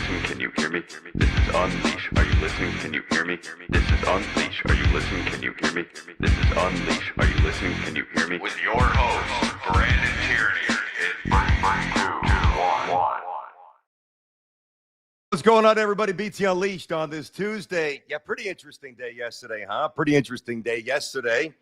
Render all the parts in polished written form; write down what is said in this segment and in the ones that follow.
listening? Can you hear me? This is Unleash. Are you listening? Can you hear me? This is Unleash. Are you listening? Can you hear me? This is Unleash. Are you listening? Can you hear me? With your host, Brandon Tierney. In 3, 2, 1. What's going on, everybody? BT Unleashed on this Tuesday. Yeah, pretty interesting day yesterday, huh? Pretty interesting day yesterday.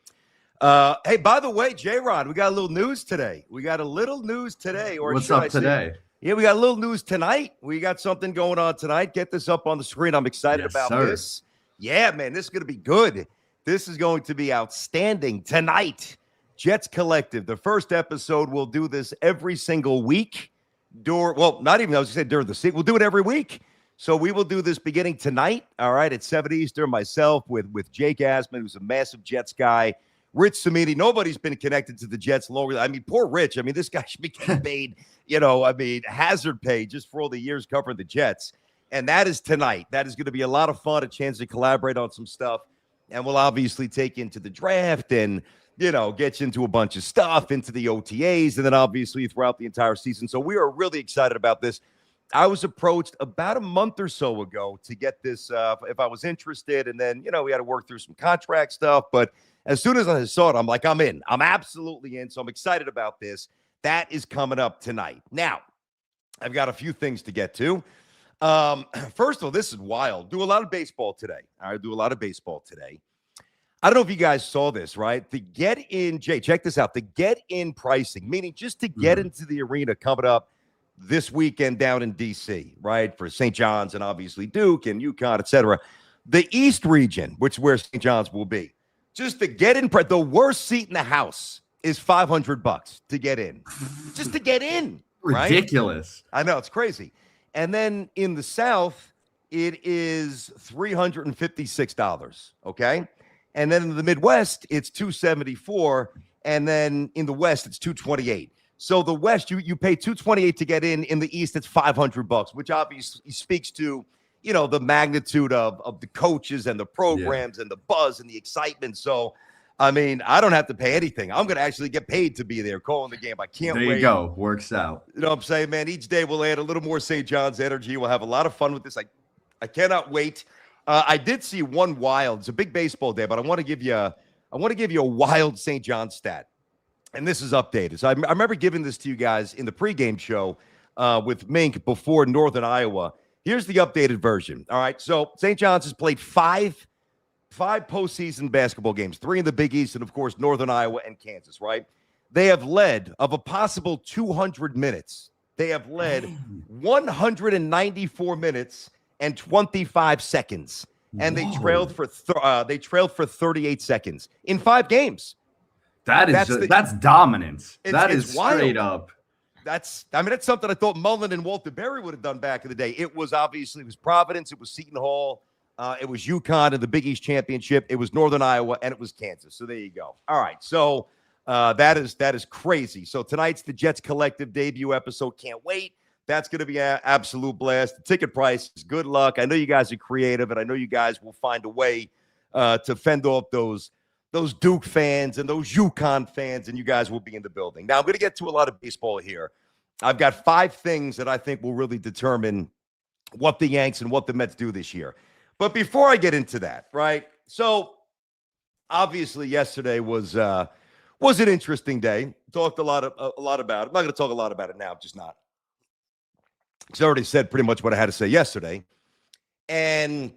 Hey, by the way, J-Rod, we got a little news today. What's up today? Yeah, we got a little news tonight. We got something going on tonight. Get this up on the screen. I'm excited about this. Yeah, man, this is going to be good. This is going to be outstanding tonight. Jets Collective, the first episode. We'll do this every single week. Not even, I was going to say during the season. We'll do it every week. So we will do this beginning tonight, all right, at 7 Eastern, myself with Jake Asman, who's a massive Jets guy, Rich Samiti. Nobody's been connected to the Jets longer. I mean, poor Rich. I mean, this guy should be getting paid, hazard pay just for all the years covering the Jets. And that is tonight. That is going to be a lot of fun, a chance to collaborate on some stuff. And we'll obviously take you into the draft and, get you into a bunch of stuff, into the OTAs, and then obviously throughout the entire season. So we are really excited about this. I was approached about a month or so ago to get this, if I was interested. And then, we had to work through some contract stuff. But as soon as I saw it, I'm like, I'm in. I'm absolutely in. So I'm excited about this. That is coming up tonight. Now, I've got a few things to get to. First of all, this is wild. Do a lot of baseball today. I do a lot of baseball today. I don't know if you guys saw this, right? The get-in, Jay, check this out. The get-in pricing, meaning just to get into the arena coming up this weekend down in D.C., right, for St. John's and obviously Duke and UConn, et cetera. The East region, which is where St. John's will be, just to get in, the worst seat in the house is $500 to get in. Just to get in, right? Ridiculous. I know, it's crazy. And then in the South, it is $356, okay? And then in the Midwest, it's $274, and then in the West, it's $228. So the West, you pay $228 to get in. In the East, it's $500, which obviously speaks to, the magnitude of the coaches and the programs and the buzz and the excitement. So, I mean, I don't have to pay anything. I'm going to actually get paid to be there calling the game. I can't wait. There you go. Works out. You know what I'm saying, man? Each day we'll add a little more St. John's energy. We'll have a lot of fun with this. I cannot wait. I did see one wild. It's a big baseball day, but I want to give you a wild St. John's stat. And this is updated. So I remember giving this to you guys in the pregame show with Mink before Northern Iowa. Here's the updated version. All right. So St. John's has played five postseason basketball games, 3 in the Big East, and of course, Northern Iowa and Kansas, right? They have led of a possible 200 minutes. They have led 194 minutes and 25 seconds. And they trailed for 38 seconds in 5 games. That's dominance. That is straight wild. Up. That's something I thought Mullen and Walter Berry would have done back in the day. It was Providence, it was Seton Hall, it was UConn in the Big East Championship, it was Northern Iowa, and it was Kansas. So there you go. All right, so that is crazy. So tonight's the Jets Collective debut episode. Can't wait. That's going to be an absolute blast. The ticket price is good luck. I know you guys are creative, and I know you guys will find a way to fend off those Duke fans and those UConn fans, and you guys will be in the building. Now, I'm going to get to a lot of baseball here. I've got 5 things that I think will really determine what the Yanks and what the Mets do this year. But before I get into that, right? So, obviously, yesterday was an interesting day. Talked a lot about it. I'm not going to talk a lot about it now. Just not. Because I already said pretty much what I had to say yesterday. And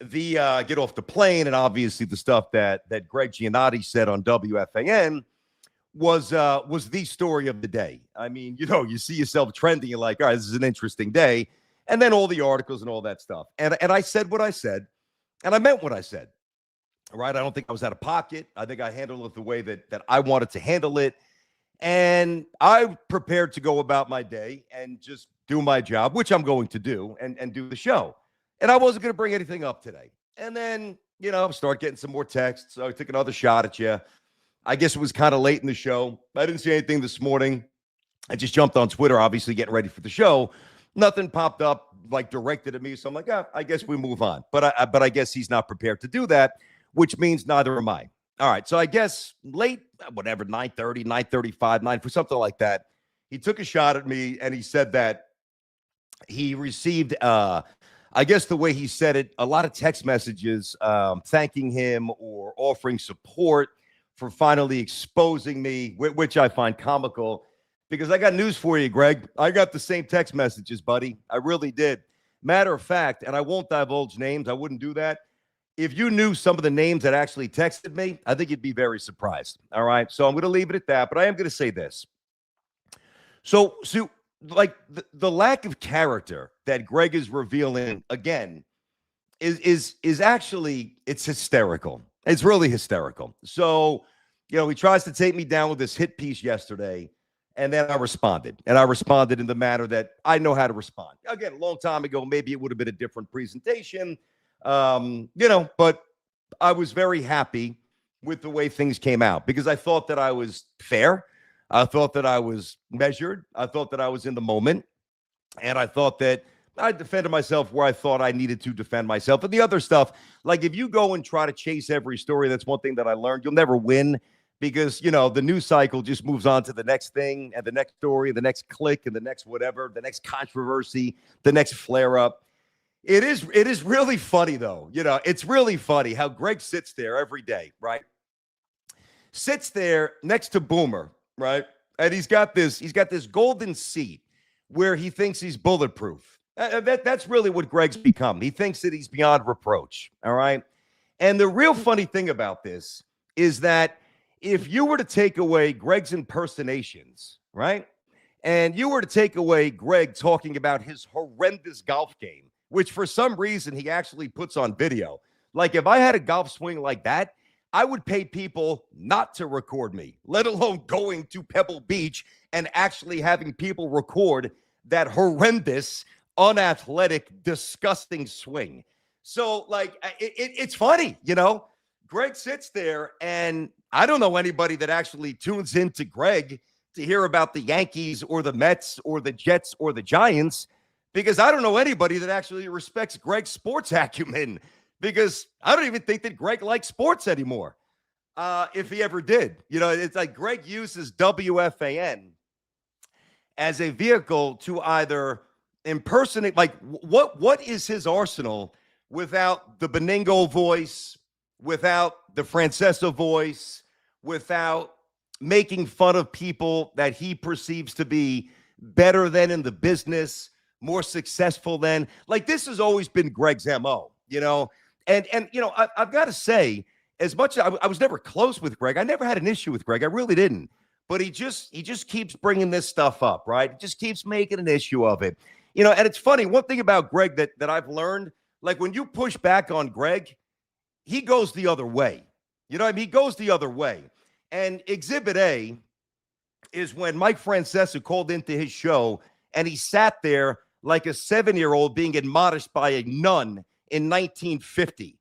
the get off the plane and obviously the stuff that Greg Giannotti said on WFAN was the story of the day. I mean, you see yourself trending, you're like, all right, this is an interesting day. And then all the articles and all that stuff. And I said what I said, and I meant what I said. Right? I don't think I was out of pocket. I think I handled it the way that I wanted to handle it. And I prepared to go about my day and just do my job, which I'm going to do, and do the show. And I wasn't going to bring anything up today. And then, start getting some more texts. So I took another shot at you. I guess it was kind of late in the show. I didn't see anything this morning. I just jumped on Twitter, obviously getting ready for the show. Nothing popped up directed at me. So I'm like, I guess we move on. But I guess he's not prepared to do that, which means neither am I. All right. So I guess late, 9:30, 9:35, 9 for something like that. He took a shot at me and he said that he received, I guess the way he said it, a lot of text messages thanking him or offering support for finally exposing me, which I find comical because I got news for you, Greg. I got the same text messages, buddy. I really did. Matter of fact, and I won't divulge names. I wouldn't do that. If you knew some of the names that actually texted me, I think you'd be very surprised. All right. So I'm going to leave it at that, but I am going to say this. So like the lack of character that Greg is revealing again is actually, it's hysterical. It's really hysterical. So, he tries to take me down with this hit piece yesterday, and then I responded. And I responded in the manner that I know how to respond. Again, a long time ago, maybe it would have been a different presentation, but I was very happy with the way things came out because I thought that I was fair. I thought that I was measured. I thought that I was in the moment. And I thought that I defended myself where I thought I needed to defend myself. And the other stuff, like if you go and try to chase every story, that's one thing that I learned. You'll never win because, the news cycle just moves on to the next thing and the next story, the next click and the next whatever, the next controversy, the next flare up. It is really funny, though. It's really funny how Greg sits there every day, right? Sits there next to Boomer, right? And he's got this golden seat where he thinks he's bulletproof. That's really what Greg's become. He thinks that he's beyond reproach, all right? And the real funny thing about this is that if you were to take away Greg's impersonations, right, and you were to take away Greg talking about his horrendous golf game, which for some reason he actually puts on video, like if I had a golf swing like that, I would pay people not to record me, let alone going to Pebble Beach and actually having people record that horrendous, unathletic, disgusting swing. So, it's funny, Greg sits there, and I don't know anybody that actually tunes into Greg to hear about the Yankees or the Mets or the Jets or the Giants, because I don't know anybody that actually respects Greg's sports acumen, because I don't even think that Greg likes sports anymore. If he ever did, it's like Greg uses WFAN as a vehicle to either impersonate, like what is his arsenal without the Beningo voice, without the Francesa voice, without making fun of people that he perceives to be better than in the business, more successful than. Like, this has always been Greg's MO, And I've got to say, as much as I was never close with Greg, I never had an issue with Greg. I really didn't. But he just keeps bringing this stuff up, right? He just keeps making an issue of it. And it's funny, one thing about Greg that I've learned, like when you push back on Greg, he goes the other way. He goes the other way. And Exhibit A is when Mike Francesa called into his show and he sat there like a 7-year-old being admonished by a nun in 1950.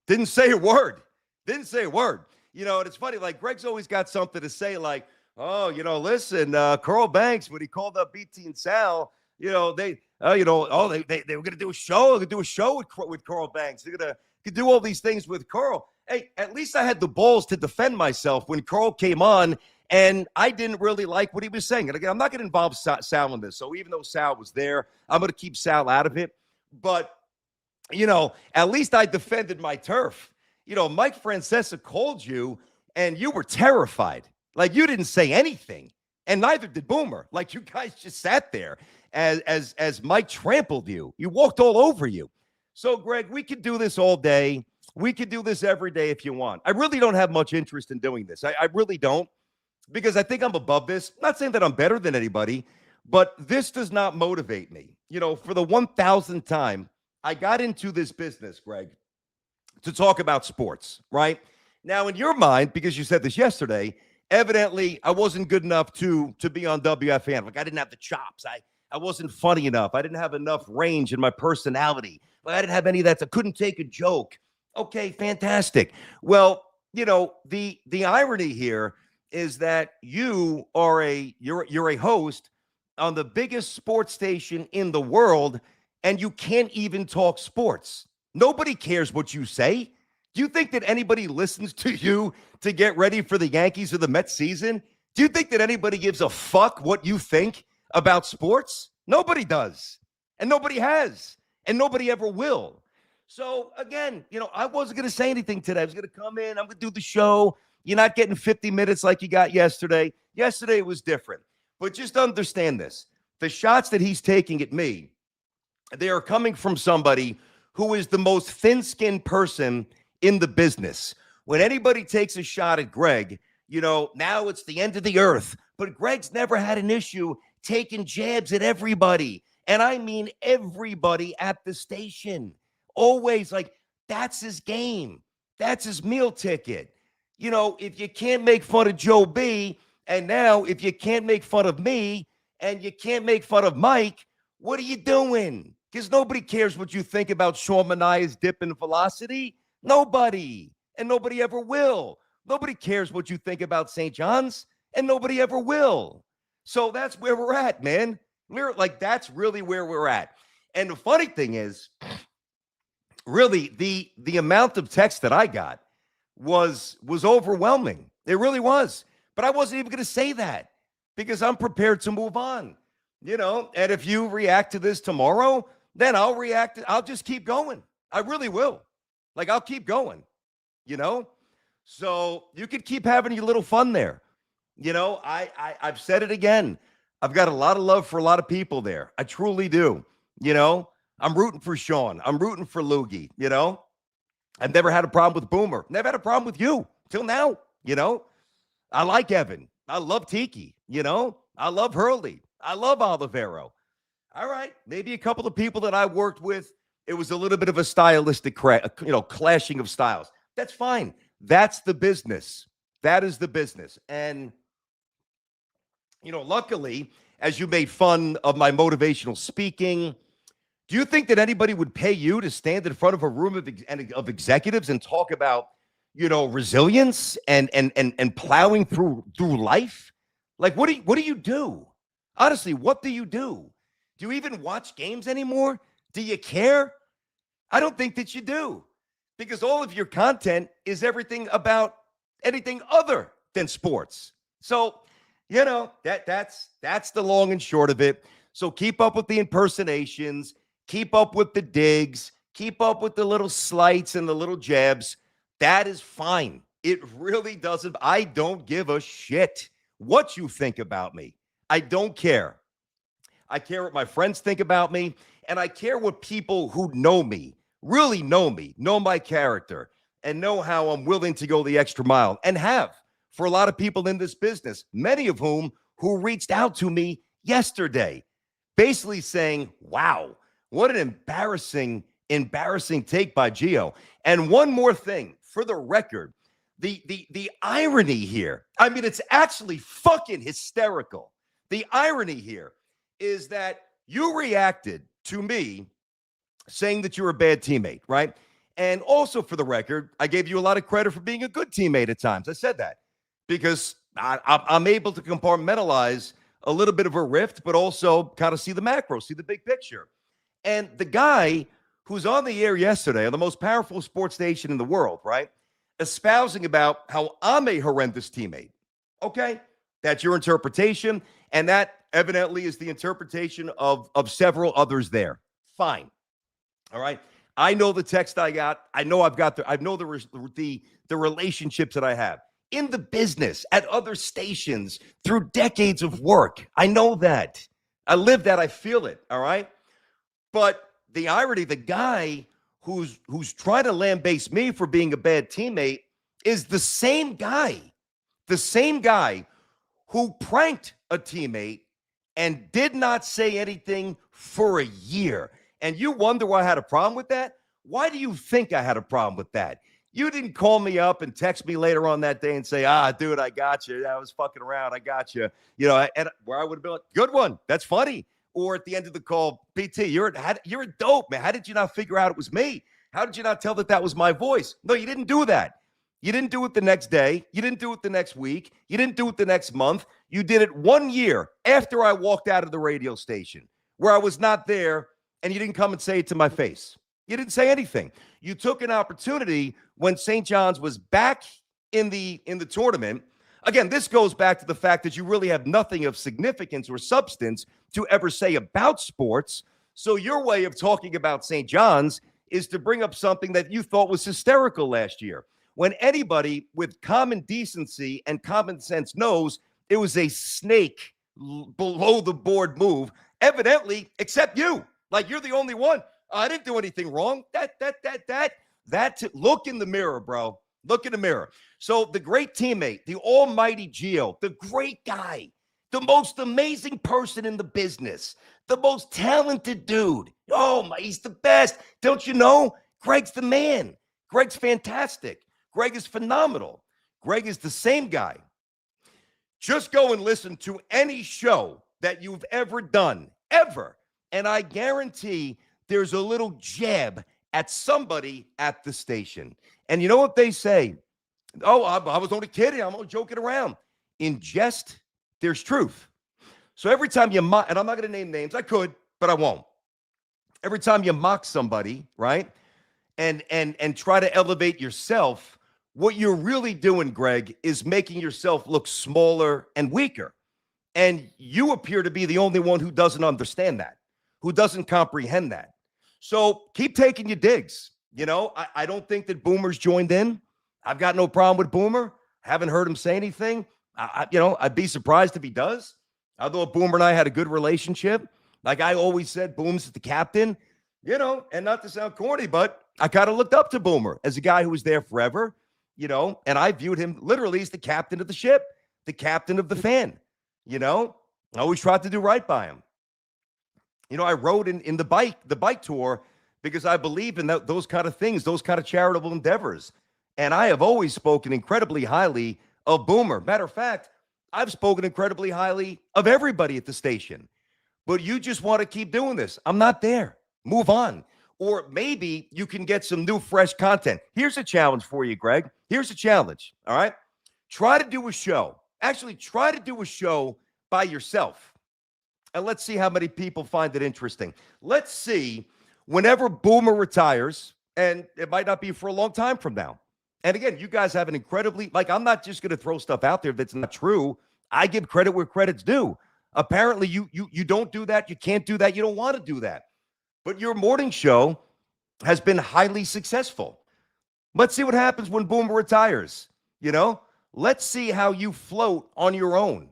Didn't say a word. And it's funny, like Greg's always got something to say, like, oh, listen, Carl Banks, when he called up BT and Sal, they were going to do a show. They're going to do a show with Carl Banks. They're going to do all these things with Carl. Hey, at least I had the balls to defend myself when Carl came on, and I didn't really like what he was saying. And again, I'm not going to involve Sal in this. So even though Sal was there, I'm going to keep Sal out of it. But, at least I defended my turf. Mike Francesa called you, and you were terrified. Like, you didn't say anything, and neither did Boomer. Like, you guys just sat there as Mike trampled you. You walked all over you. So, Greg, we could do this all day. We could do this every day if you want. I really don't have much interest in doing this. I really don't, because I think I'm above this. I'm not saying that I'm better than anybody, but this does not motivate me. For the 1,000th time, I got into this business, Greg, to talk about sports, right? Now, in your mind, because you said this yesterday, evidently I wasn't good enough to be on WFAN. Like, I didn't have the chops. I wasn't funny enough. I didn't have enough range in my personality. Like, I didn't have any of that. I couldn't take a joke. Okay, fantastic. Well, the irony here is that you're a host on the biggest sports station in the world, and you can't even talk sports. Nobody cares what you say. Do you think that anybody listens to you to get ready for the Yankees or the Mets season? Do you think that anybody gives a fuck what you think about sports? Nobody does. And nobody has. And nobody ever will. So, again, I wasn't going to say anything today. I was going to come in. I'm going to do the show. You're not getting 50 minutes like you got yesterday. Yesterday was different. But just understand this. The shots that he's taking at me, they are coming from somebody who is the most thin-skinned person in the business. When anybody takes a shot at Greg, now it's the end of the earth. But Greg's never had an issue taking jabs at everybody. And I mean everybody at the station. Always, that's his game. That's his meal ticket. If you can't make fun of Joe B, and now if you can't make fun of me, and you can't make fun of Mike, what are you doing? Because nobody cares what you think about Sean Manaea's dip in velocity. Nobody. And nobody ever will. Nobody cares what you think about St. John's, and nobody ever will. So that's where we're at, man. That's really where we're at. And the funny thing is, really, the amount of text that I got was overwhelming. It really was. But I wasn't even going to say that because I'm prepared to move on. And if you react to this tomorrow, then I'll react. I'll just keep going. I really will. I'll keep going, So you could keep having your little fun there. I've said it again. I've got a lot of love for a lot of people there. I truly do. I'm rooting for Sean. I'm rooting for Loogie, I've never had a problem with Boomer. Never had a problem with you till now, I like Evan. I love Tiki, I love Hurley. I love Olivero. All right, maybe a couple of people that I worked with, it was a little bit of a stylistic, clashing of styles. That's fine. That's the business. That is the business. And, luckily, as you made fun of my motivational speaking, do you think that anybody would pay you to stand in front of a room of executives and talk about, resilience and plowing through life? What do you do? Honestly, what do you do? Do you even watch games anymore? Do you care? I don't think that you do, because all of your content is everything about anything other than sports. So, that's the long and short of it. So keep up with the impersonations, keep up with the digs, keep up with the little slights and the little jabs. That is fine. It really doesn't. I don't give a shit what you think about me. I don't care. I care what my friends think about me, and I care what people who know me, really know me, know my character, and know how I'm willing to go the extra mile, and have for a lot of people in this business, many of whom who reached out to me yesterday, basically saying, wow, what an embarrassing take by Gio. And one more thing, for the record, the irony here, I mean, it's actually fucking hysterical. The irony here is that you reacted to me saying that you're a bad teammate, right? And also, for the record, I gave you a lot of credit for being a good teammate at times. I said that because I'm able to compartmentalize a little bit of a rift, but also kind of see the macro, see the big picture. And the guy who's on the air yesterday on the most powerful sports station in the world, right, espousing about how I'm a horrendous teammate. Okay, that's your interpretation, and that evidently is the interpretation of several others there. Fine. All right. I know the text I got. I know the relationships that I have in the business, at other stations, through decades of work. I know that. I live that. I feel it. All right. But the irony, the guy who's trying to lambaste me for being a bad teammate is the same guy who pranked a teammate and did not say anything for a year. And you wonder why I had a problem with that? Why do you think I had a problem with that? You didn't call me up and text me later on that day and say, dude, I got you. I was fucking around. I got you. And where I would have been like, good one. That's funny. Or at the end of the call, PT, you're a dope, man. How did you not figure out it was me? How did you not tell that was my voice? No, you didn't do that. You didn't do it the next day. You didn't do it the next week. You didn't do it the next month. You did it 1 year after I walked out of the radio station where I was not there, and you didn't come and say it to my face. You didn't say anything. You took an opportunity when St. John's was back in the tournament. Again, this goes back to the fact that you really have nothing of significance or substance to ever say about sports. So your way of talking about St. John's is to bring up something that you thought was hysterical last year, when anybody with common decency and common sense knows it was a snake below the board move, evidently, except you. Like, you're the only one. I didn't do anything wrong. Look in the mirror, bro. Look in the mirror. So the great teammate, the almighty Gio, the great guy, the most amazing person in the business, the most talented dude. Oh, my, he's the best. Don't you know? Greg's the man. Greg's fantastic. Greg is phenomenal. Greg is the same guy. Just go and listen to any show that you've ever done, ever. And I guarantee there's a little jab at somebody at the station. And you know what they say? Oh, I was only kidding. I'm only joking around. In jest, there's truth. So every time you mock, and I'm not going to name names. I could, but I won't. Every time you mock somebody, right, and try to elevate yourself, what you're really doing, Greg, is making yourself look smaller and weaker. And you appear to be the only one who doesn't understand that, who doesn't comprehend that. So keep taking your digs. You know, I don't think that Boomer's joined in. I've got no problem with Boomer. Haven't heard him say anything. I'd be surprised if he does. Although Boomer and I had a good relationship. Like I always said, Boom's the captain, you know, and not to sound corny, but I kind of looked up to Boomer as a guy who was there forever, you know, and I viewed him literally as the captain of the ship, the captain of the fan, you know. I always tried to do right by him. You know, I rode in the bike tour because I believe in those kind of things, those kind of charitable endeavors. And I have always spoken incredibly highly of Boomer. Matter of fact, I've spoken incredibly highly of everybody at the station. But you just want to keep doing this. I'm not there. Move on. Or maybe you can get some new, fresh content. Here's a challenge for you, Greg. Here's a challenge, all right? Try to do a show. Actually, try to do a show by yourself. And let's see how many people find it interesting. Let's see, whenever Boomer retires, and it might not be for a long time from now. And again, you guys have an incredibly, like, I'm not just going to throw stuff out there that's not true. I give credit where credit's due. Apparently, you don't do that. You can't do that. You don't want to do that. But your morning show has been highly successful. Let's see what happens when Boomer retires. You know, let's see how you float on your own.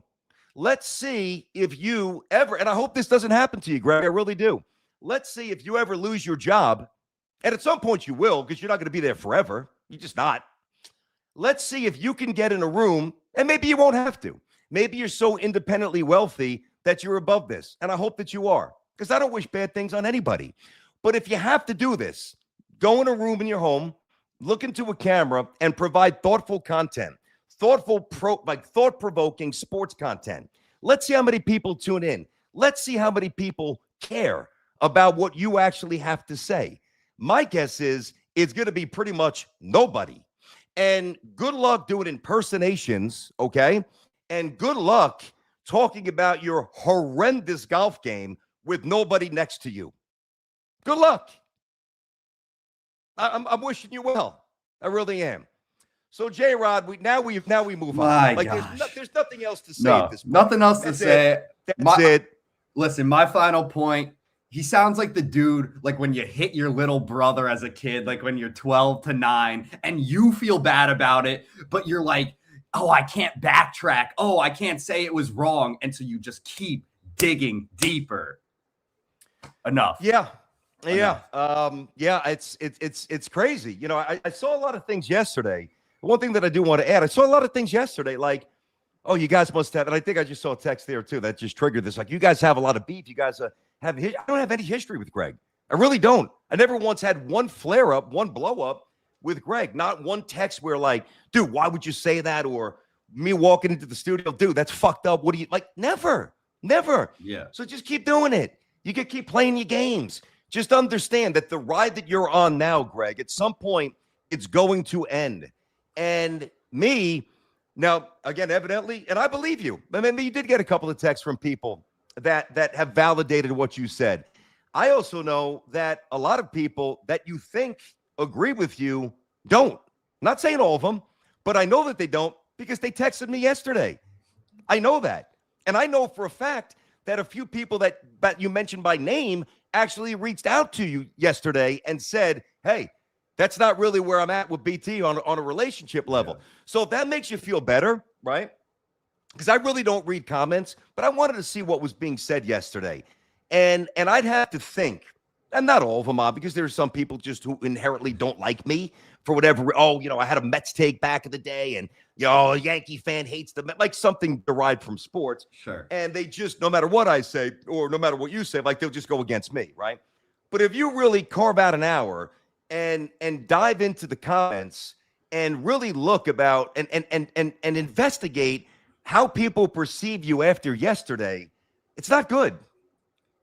Let's see if you ever, and I hope this doesn't happen to you, Greg. I really do. Let's see if you ever lose your job. And at some point you will, because you're not going to be there forever. You're just not. Let's see if you can get in a room, and maybe you won't have to. Maybe you're so independently wealthy that you're above this. And I hope that you are, because I don't wish bad things on anybody. But if you have to do this, go in a room in your home, look into a camera, and provide thoughtful content, thought-provoking sports content. Let's see how many people tune in. Let's see how many people care about what you actually have to say. My guess is it's going to be pretty much nobody. And good luck doing impersonations, okay? And good luck talking about your horrendous golf game with nobody next to you. Good luck. I'm wishing you well. I really am. So, J-Rod, we move on. Like, there's nothing else to say at this point. Nothing else to say. That's it. Listen, my final point. He sounds like the dude, like when you hit your little brother as a kid, like when you're 12 to 9, and you feel bad about it, but you're like, oh, I can't backtrack. Oh, I can't say it was wrong. And so you just keep digging deeper. Enough. Yeah. It's crazy. You know, I saw a lot of things yesterday. One thing that I do want to add, I saw a lot of things yesterday, like, oh, you guys must have, and I think I just saw a text there too that just triggered this. Like, you guys have a lot of beef. You guys I don't have any history with Greg. I really don't. I never once had one flare up, one blow up with Greg. Not one text where like, dude, why would you say that? Or me walking into the studio, dude, that's fucked up. What do you like? Never. Yeah. So just keep doing it. You can keep playing your games. Just understand that the ride that you're on now, Greg, at some point it's going to end. And me, now, again, evidently, and I believe you. I mean, you did get a couple of texts from people that have validated what you said. I also know that a lot of people that you think agree with you don't. Not saying all of them, but I know that they don't because they texted me yesterday. I know that. And I know for a fact that a few people that you mentioned by name actually reached out to you yesterday and said, hey, that's not really where I'm at with BT on a relationship level. Yeah. So if that makes you feel better, right? Because I really don't read comments, but I wanted to see what was being said yesterday. And I'd have to think, and not all of them are, because there's some people just who inherently don't like me for whatever. Oh, I had a Mets take back in the day, and a Yankee fan hates the Mets, like something derived from sports. Sure. And they just, no matter what I say or no matter what you say, like they'll just go against me, right? But if you really carve out an hour and dive into the comments and really look about and investigate how people perceive you after yesterday, it's not good.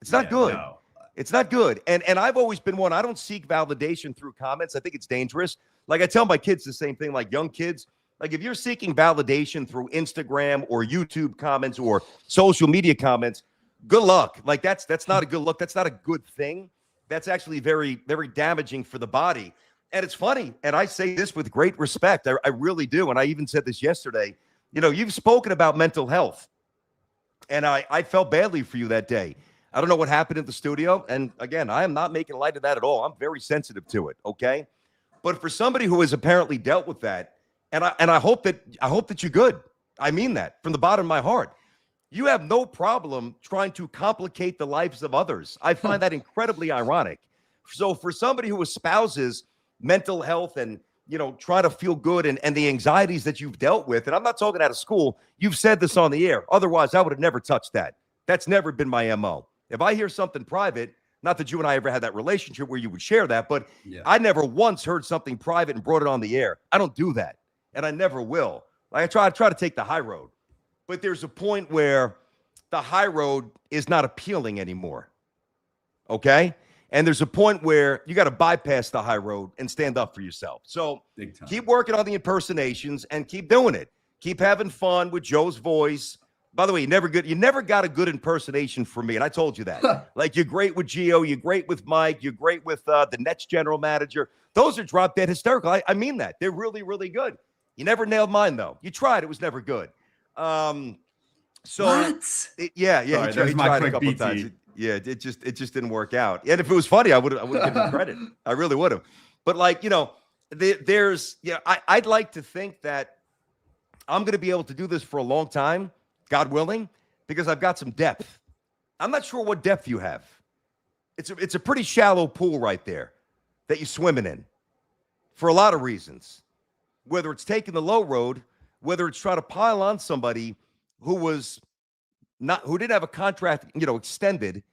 It's not good. No. It's not good. And I've always been one. I don't seek validation through comments. I think it's dangerous. Like I tell my kids the same thing, like young kids. Like if you're seeking validation through Instagram or YouTube comments or social media comments, good luck. Like that's not a good look. That's not a good thing. That's actually very, very damaging for the body. And it's funny. And I say this with great respect. I really do. And I even said this yesterday. You've spoken about mental health. And I felt badly for you that day. I don't know what happened in the studio. And again, I am not making light of that at all. I'm very sensitive to it. Okay. But for somebody who has apparently dealt with that, and I hope that you're good. I mean that from the bottom of my heart. You have no problem trying to complicate the lives of others. I find that incredibly ironic. So for somebody who espouses mental health and, try to feel good and the anxieties that you've dealt with, and I'm not talking out of school, you've said this on the air. Otherwise, I would have never touched that. That's never been my MO. If I hear something private, not that you and I ever had that relationship where you would share that, but yeah. I never once heard something private and brought it on the air. I don't do that, and I never will. I try to take the high road. But there's a point where the high road is not appealing anymore, okay? And there's a point where you got to bypass the high road and stand up for yourself. So keep working on the impersonations and keep doing it. Keep having fun with Joe's voice. By the way, you never got a good impersonation from me, and I told you that. Like, you're great with Gio, you're great with Mike, you're great with the Nets general manager. Those are drop-dead hysterical. I mean that. They're really, really good. You never nailed mine, though. You tried. It was never good. What? Yeah. Sorry, He tried a couple times. It just didn't work out. And if it was funny, I would have given him credit. I really would have. But I'd like to think that I'm going to be able to do this for a long time, God willing, because I've got some depth. I'm not sure what depth you have. It's a pretty shallow pool right there that you're swimming in for a lot of reasons. Whether it's taking the low road, whether it's trying to pile on somebody who didn't have a contract, extended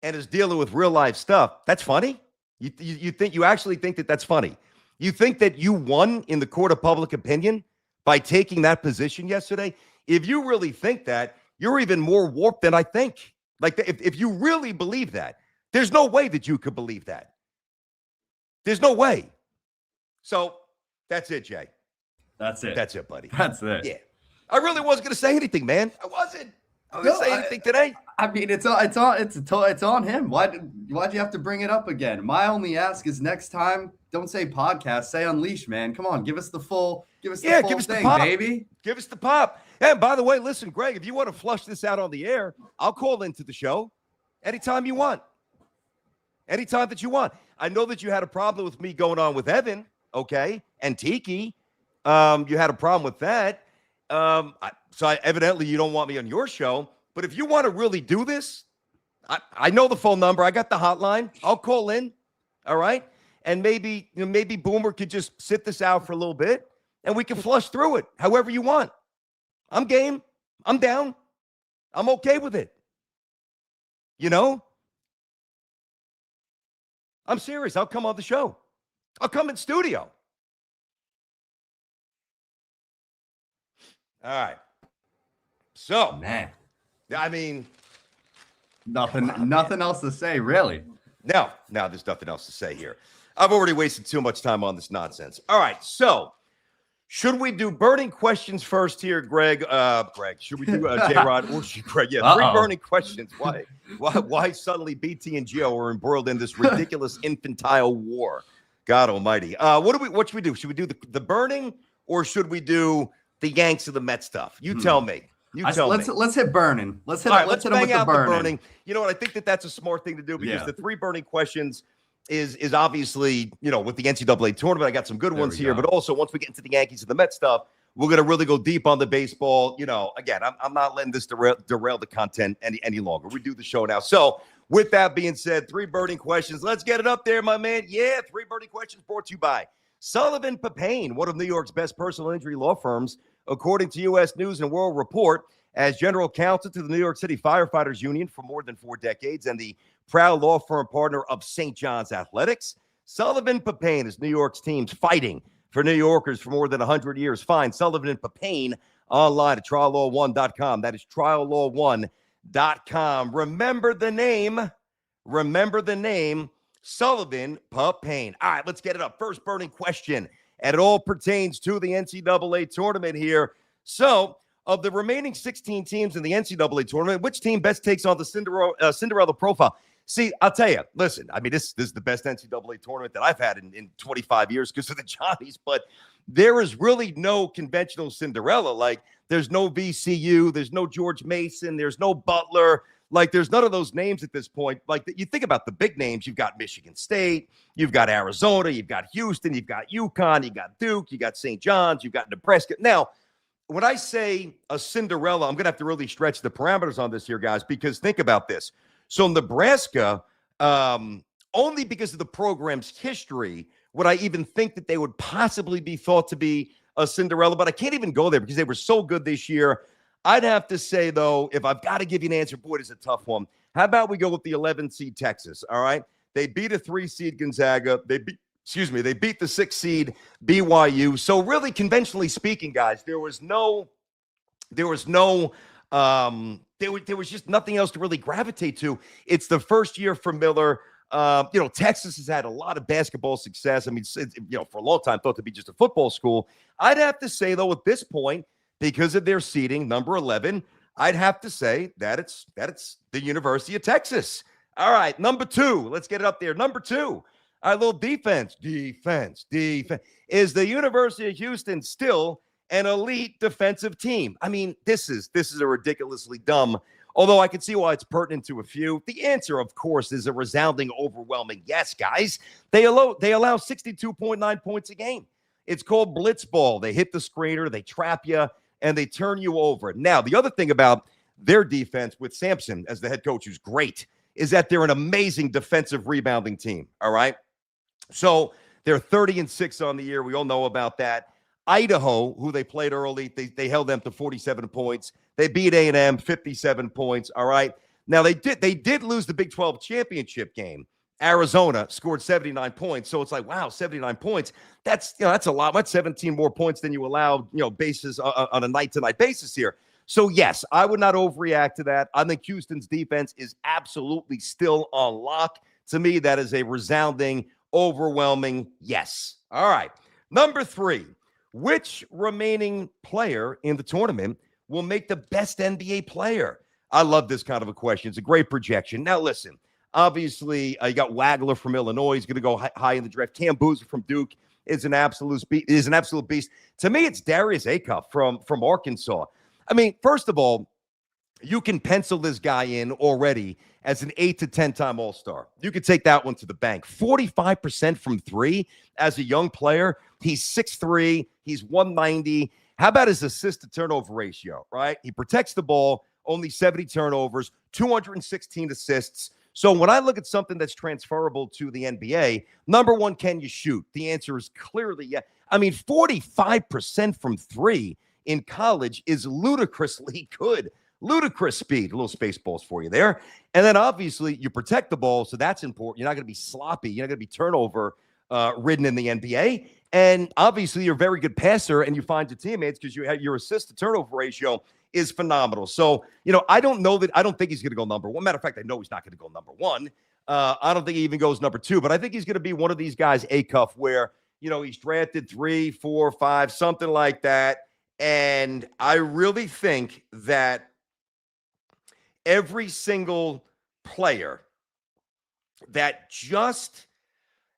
and is dealing with real life stuff. That's funny. You actually think that that's funny. You think that you won in the court of public opinion by taking that position yesterday? If you really think that, you're even more warped than I think. Like, if you really believe that, there's no way that you could believe that. There's no way. So that's it, Jay. That's it. That's it, buddy. That's it. Yeah. I really wasn't going to say anything, man. I wasn't. I didn't say anything today. I mean, it's on him. Why'd you have to bring it up again? My only ask is next time, don't say podcast, say Unleash, man. Come on, give us the full thing, baby. Give us the pop. And by the way, listen, Greg, if you want to flush this out on the air, I'll call into the show anytime you want. Anytime that you want. I know that you had a problem with me going on with Evan, okay, and Tiki. You had a problem with that. Evidently you don't want me on your show. But if you want to really do this, I know the phone number. I got the hotline. I'll call in. All right. And maybe Boomer could just sit this out for a little bit and we can flush through it however you want. I'm game. I'm down. I'm okay with it. I'm serious. I'll come on the show. I'll come in studio. All right. So, man, I mean, nothing else to say, really. No, there's nothing else to say here. I've already wasted too much time on this nonsense. All right. So, should we do burning questions first here, Greg? Should we do J-Rod or Greg? Yeah, three burning questions. Why suddenly BT and Gio are embroiled in this ridiculous infantile war? God Almighty. What should we do? Should we do the burning or should we do the Yanks of the Mets stuff? You tell me. You tell me. Let's hit burning. Let's hit All right, let's hit bang them with out the burning. You know what? I think that's a smart thing to do because Yeah. the 3 burning questions is obviously, with the NCAA tournament. I got some good ones here, but also once we get into the Yankees and the Mets stuff, we're going to really go deep on the baseball. Again, I'm not letting this derail the content any longer. We do the show now. So with that being said, 3 burning questions. Let's get it up there, my man. Yeah, 3 burning questions brought to you by Sullivan Papain, one of New York's best personal injury law firms, according to U.S. News and World Report. As general counsel to the New York City Firefighters Union for more than 4 decades and the proud law firm partner of St. John's Athletics, Sullivan Papain is New York's teams fighting for New Yorkers for more than 100 years. Find Sullivan and Papain online at triallaw1.com. That is triallaw1.com. Remember the name, Sullivan Papain. All right, let's get it up. First burning question, and it all pertains to the NCAA tournament here. So, of the remaining 16 teams in the NCAA tournament, which team best takes on the Cinderella profile? See, I'll tell you, listen, I mean, this is the best NCAA tournament that I've had in 25 years because of the Johnnies, but there is really no conventional Cinderella. Like, there's no VCU, there's no George Mason, there's no Butler. Like, there's none of those names at this point. Like, you think about the big names, you've got Michigan State, you've got Arizona, you've got Houston, you've got UConn, you got Duke, you got St. John's, you've got Nebraska. Now, when I say a Cinderella, I'm going to have to really stretch the parameters on this here, guys, because think about this. So Nebraska, only because of the program's history, would I even think that they would possibly be thought to be a Cinderella, but I can't even go there because they were so good this year. I'd have to say, though, if I've got to give you an answer, boy, it's a tough one. How about we go with the 11 seed Texas, all right? They beat a 3 seed Gonzaga. They beat the 6 seed BYU. So really, conventionally speaking, guys, there was just nothing else to really gravitate to. It's the first year for Miller. Texas has had a lot of basketball success. I mean, for a long time thought to be just a football school. I'd have to say, though, at this point, because of their seeding, number 11, I'd have to say that it's the University of Texas. All right, number 2. Let's get it up there. Number 2. Our little defense. Is the University of Houston still an elite defensive team? I mean, this is a ridiculously dumb, although I can see why it's pertinent to a few. The answer, of course, is a resounding, overwhelming yes, guys. They allow 62.9 points a game. It's called blitzball. They hit the screener, they trap you, and they turn you over. Now, the other thing about their defense with Sampson as the head coach, who's great, is that they're an amazing defensive rebounding team, all right? So they're 30-6 on the year. We all know about that. Idaho, who they played early, they held them to 47 points. They beat A&M 57 points, all right? Now, they did lose the Big 12 championship game. Arizona scored 79 points. So it's like, wow, 79 points. That's a lot. That's 17 more points than you allow, bases on a night-to-night basis here. So, yes, I would not overreact to that. I think Houston's defense is absolutely still on lock. To me, that is a resounding, overwhelming yes. All right. Number 3, which remaining player in the tournament will make the best NBA player? I love this kind of a question. It's a great projection. Now, listen, obviously, you got Wagler from Illinois. He's going to go high in the draft. Cam Boozer from Duke is an absolute beast. To me, it's Darius Acuff from Arkansas. I mean, first of all, you can pencil this guy in already as an 8 to 10 time All-Star. You could take that one to the bank. 45% from 3 as a young player. He's 6'3", he's 190. How about his assist to turnover ratio, right? He protects the ball, only 70 turnovers, 216 assists. So when I look at something that's transferable to the NBA, number 1, can you shoot? The answer is clearly yes. I mean, 45% from 3 in college is ludicrously good. Ludicrous speed. A little space balls for you there. And then obviously you protect the ball, so that's important. You're not going to be sloppy. You're not going to be turnover ridden in the NBA. And obviously you're a very good passer and you find your teammates because you have your assist to turnover ratio is phenomenal. So, I don't think he's going to go number 1. Matter of fact, I know he's not going to go number 1. I don't think he even goes number 2, but I think he's going to be one of these guys, Acuff, where, he's drafted 3, 4, 5, something like that. And I really think that every single player that just,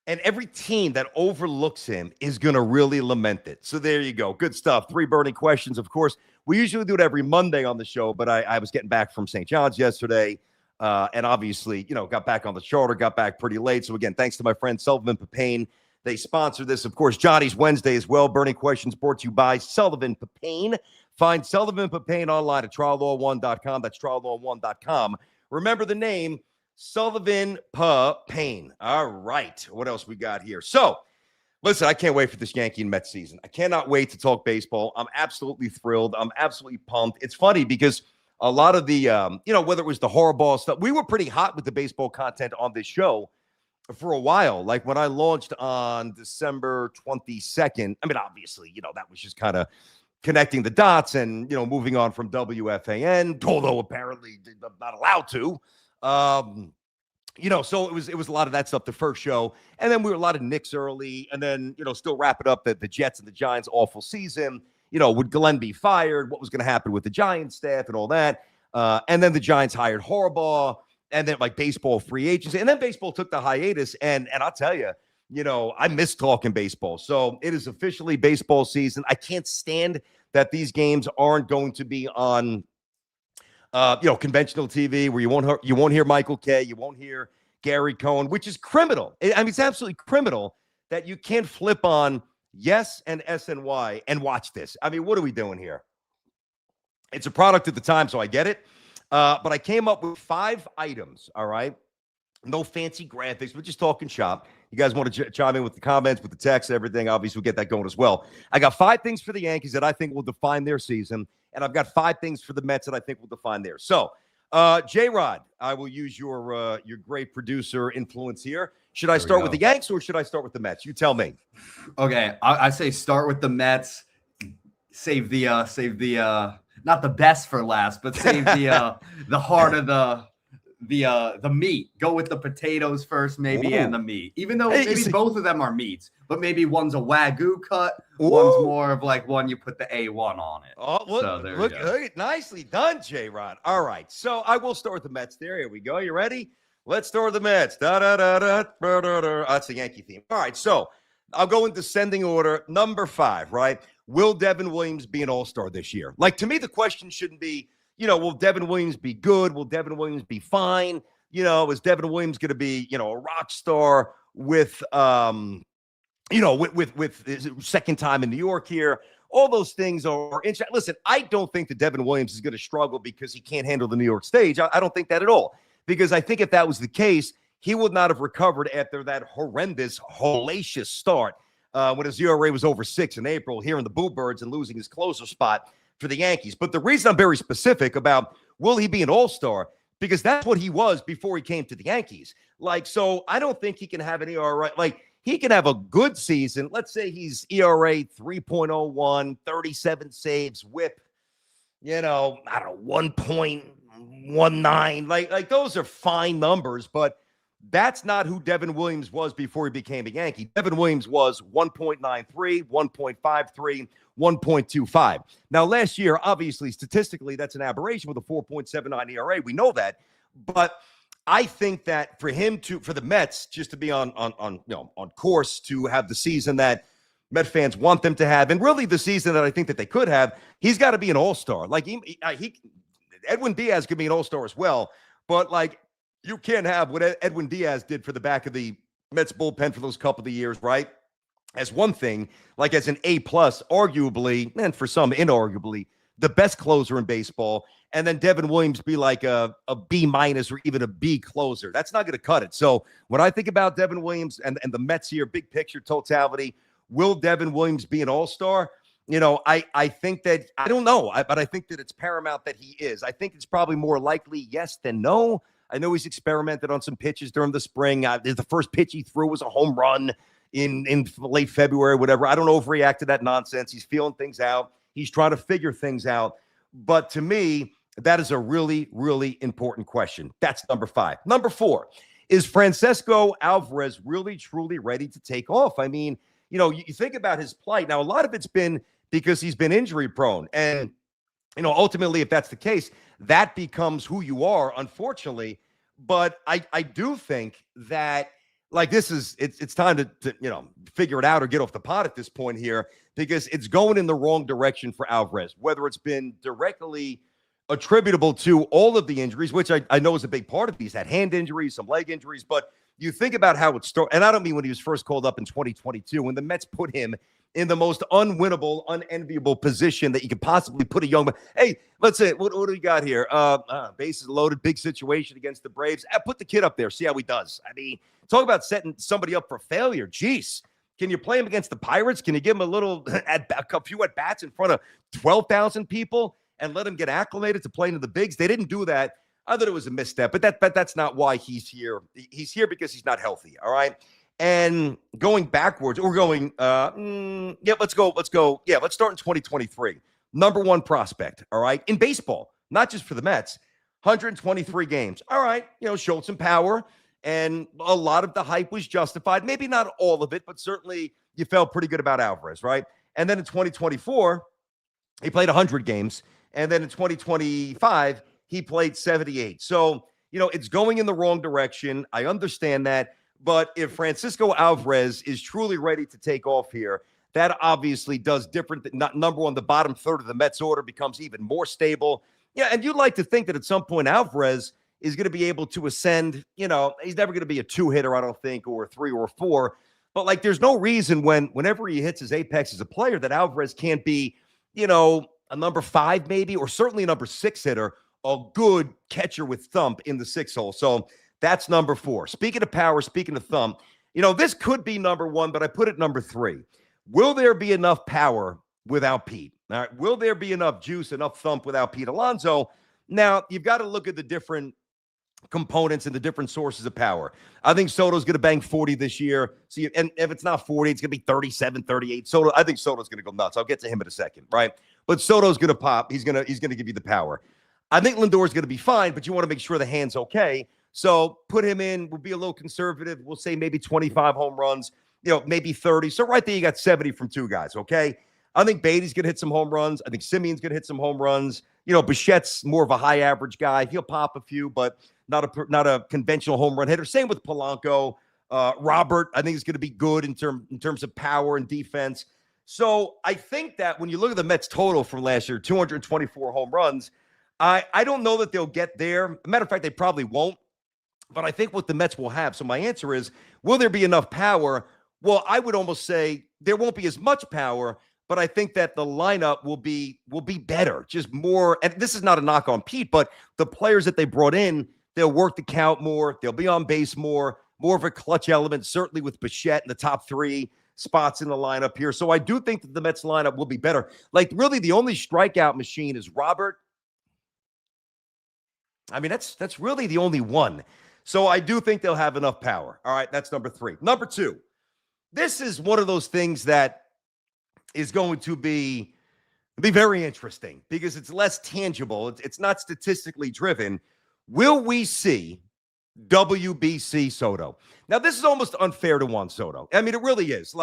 And every team that overlooks him is going to really lament it. So there you go. Good stuff. 3 burning questions. Of course, we usually do it every Monday on the show, but I was getting back from St. John's yesterday. And obviously, got back on the charter, got back pretty late. So again, thanks to my friend Sullivan Papain. They sponsor this. Of course, Johnny's Wednesday as well. Burning questions brought to you by Sullivan Papain. Find Sullivan Papain online at triallaw1.com. That's triallaw1.com. Remember the name, Sullivan Papain. All right. What else we got here? So, listen, I can't wait for this Yankee and Mets season. I cannot wait to talk baseball. I'm absolutely thrilled. I'm absolutely pumped. It's funny because a lot of the, whether it was the horrible stuff, we were pretty hot with the baseball content on this show for a while. Like when I launched on December 22nd, I mean, obviously, that was just kind of connecting the dots and, moving on from WFAN, although apparently I'm not allowed to. So it was a lot of that stuff, the first show. And then we were a lot of Knicks early. And then, still wrapping up the Jets and the Giants awful season. Would Glenn be fired? What was going to happen with the Giants staff and all that? And then the Giants hired Harbaugh. And then like baseball free agency. And then baseball took the hiatus. And I'll tell you, I miss talking baseball. So it is officially baseball season. I can't stand that these games aren't going to be on conventional TV where you won't hear Michael Kay, you won't hear Gary Cohen, which is criminal. I mean, it's absolutely criminal that you can't flip on Yes and SNY and watch this. I mean, what are we doing here? It's a product at the time, so I get it. But I came up with 5 items, all right? No fancy graphics. We're just talking shop. You guys want to chime in with the comments, with the text, everything. Obviously, we'll get that going as well. I got 5 things for the Yankees that I think will define their season, and I've got 5 things for the Mets that I think will define theirs. So, J-Rod, I will use your great producer influence here. Should I start with the Yanks or should I start with the Mets? You tell me. Okay, I say start with the Mets. Save the not the best for last, but save the heart of the meat. Go with the potatoes first, maybe, and the meat. Even though maybe both of them are meats, but maybe one's a Wagyu cut, one's more of like one you put the A1 on it. Oh, look, nicely done, J-Rod. All right, so I will start with the Mets there. Here we go. You ready? Let's start with the Mets. That's the Yankee theme. All right, so I'll go in descending order. Number 5, right? Will Devin Williams be an all-star this year? Like, to me, the question shouldn't be, will Devin Williams be good? Will Devin Williams be fine? Is Devin Williams going to be, a rock star with his second time in New York here? All those things are interesting. Listen, I don't think that Devin Williams is going to struggle because he can't handle the New York stage. I don't think that at all. Because I think if that was the case, he would not have recovered after that horrendous, hellacious start when his ERA was over 6 in April here in the Boo Birds and losing his closer spot for the Yankees. But the reason I'm very specific about will he be an all-star, because that's what he was before he came to the Yankees. Like, so I don't think he can have an ERA. Like, he can have a good season. Let's say he's ERA 3.01, 37 saves, whip, 1.19. Like those are fine numbers, but that's not who Devin Williams was before he became a Yankee. Devin Williams was 1.93, 1.53, 1.25. Now, last year, obviously, statistically, that's an aberration with a 4.79 ERA. We know that. But I think that for the Mets, just to be on course to have the season that Met fans want them to have, and really the season that I think that they could have, he's got to be an all-star. Like, Edwin Diaz could be an all-star as well. But, like, you can't have what Edwin Diaz did for the back of the Mets bullpen for those couple of years, right? As one thing, like as an A+, arguably, and for some inarguably, the best closer in baseball, and then Devin Williams be like a B- or even a B closer. That's not going to cut it. So when I think about Devin Williams and the Mets here, big picture totality, will Devin Williams be an all-star? I think that, I don't know, but I think that it's paramount that he is. I think it's probably more likely yes than no. I know he's experimented on some pitches during the spring. The first pitch he threw was a home run in late February, whatever. I don't overreact to that nonsense. He's feeling things out. He's trying to figure things out. But to me, that is a really, really important question. That's number 5. Number 4, is Francisco Alvarez really, truly ready to take off? I mean, you think about his plight. Now, a lot of it's been because he's been injury prone. And, ultimately, if that's the case, that becomes who you are, unfortunately. But I do think that like it's time to figure it out or get off the pot at this point here, because it's going in the wrong direction for Alvarez, whether it's been directly attributable to all of the injuries, which I know is a big part of these. Had hand injuries, some leg injuries, but you think about how it started, and I don't mean when he was first called up in 2022, when the Mets put him in the most unwinnable, unenviable position that you could possibly put a young man. Hey, let's say, what do we got here? Bases loaded, big situation against the Braves. Put the kid up there, see how he does. I mean, talk about setting somebody up for failure. Jeez. Can you play him against the Pirates? Can you give him a few at-bats in front of 12,000 people and let him get acclimated to playing in the bigs? They didn't do that. I thought it was a misstep, but that's not why he's here. He's here because he's not healthy, all right? And going backwards, let's go. Yeah, let's start in 2023. Number one prospect, all right, in baseball, not just for the Mets, 123 games. All right, showed some power, and a lot of the hype was justified. Maybe not all of it, but certainly you felt pretty good about Alvarez, right? And then in 2024, he played 100 games. And then in 2025, he played 78. So, it's going in the wrong direction. I understand that. But if Francisco Alvarez is truly ready to take off here, that obviously does different. Number one, the bottom third of the Mets order becomes even more stable. Yeah, and you'd like to think that at some point Alvarez is going to be able to ascend. He's never going to be a 2-hitter, I don't think, or a 3 or a 4. But, there's no reason whenever he hits his apex as a player that Alvarez can't be, a number 5 maybe, or certainly a number 6 hitter, a good catcher with thump in the 6 hole. So that's number 4. Speaking of power, speaking of thump, this could be number 1, but I put it number 3. Will there be enough power without Pete? All right. Will there be enough juice, enough thump without Pete Alonso? Now, you've got to look at the different components and the different sources of power. I think Soto's going to bang 40 this year. And if it's not 40, it's going to be 37, 38. I think Soto's going to go nuts. I'll get to him in a second, right? But Soto's going to pop. He's going to give you the power. I think Lindor's going to be fine, but you want to make sure the hand's okay. So put him in. We'll be a little conservative. We'll say maybe 25 home runs, maybe 30. So right there, you got 70 from 2 guys, okay? I think Beatty's going to hit some home runs. I think Simeon's going to hit some home runs. Bichette's more of a high average guy. He'll pop a few, but not a conventional home run hitter. Same with Polanco. Robert, I think, is going to be good in terms of power and defense. So I think that when you look at the Mets total from last year, 224 home runs, I don't know that they'll get there. Matter of fact, they probably won't. But I think what the Mets will have. So my answer is, will there be enough power? Well, I would almost say there won't be as much power, but I think that the lineup will be better, just more. And this is not a knock on Pete, but the players that they brought in, they'll work the count more. They'll be on base more of a clutch element, certainly with Bichette in the top 3 spots in the lineup here. So I do think that the Mets lineup will be better. Really the only strikeout machine is Robert. I mean, that's really the only one. So I do think they'll have enough power. All right, that's number 3. Number 2, this is one of those things that is going to be very interesting because it's less tangible. It's not statistically driven. Will we see WBC Soto? Now, this is almost unfair to Juan Soto. I mean, it really is.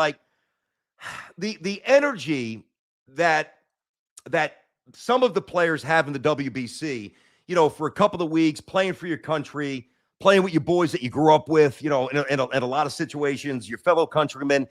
The energy that some of the players have in the WBC, for a couple of weeks, playing for your country, playing with your boys that you grew up with, in a lot of situations, your fellow countrymen.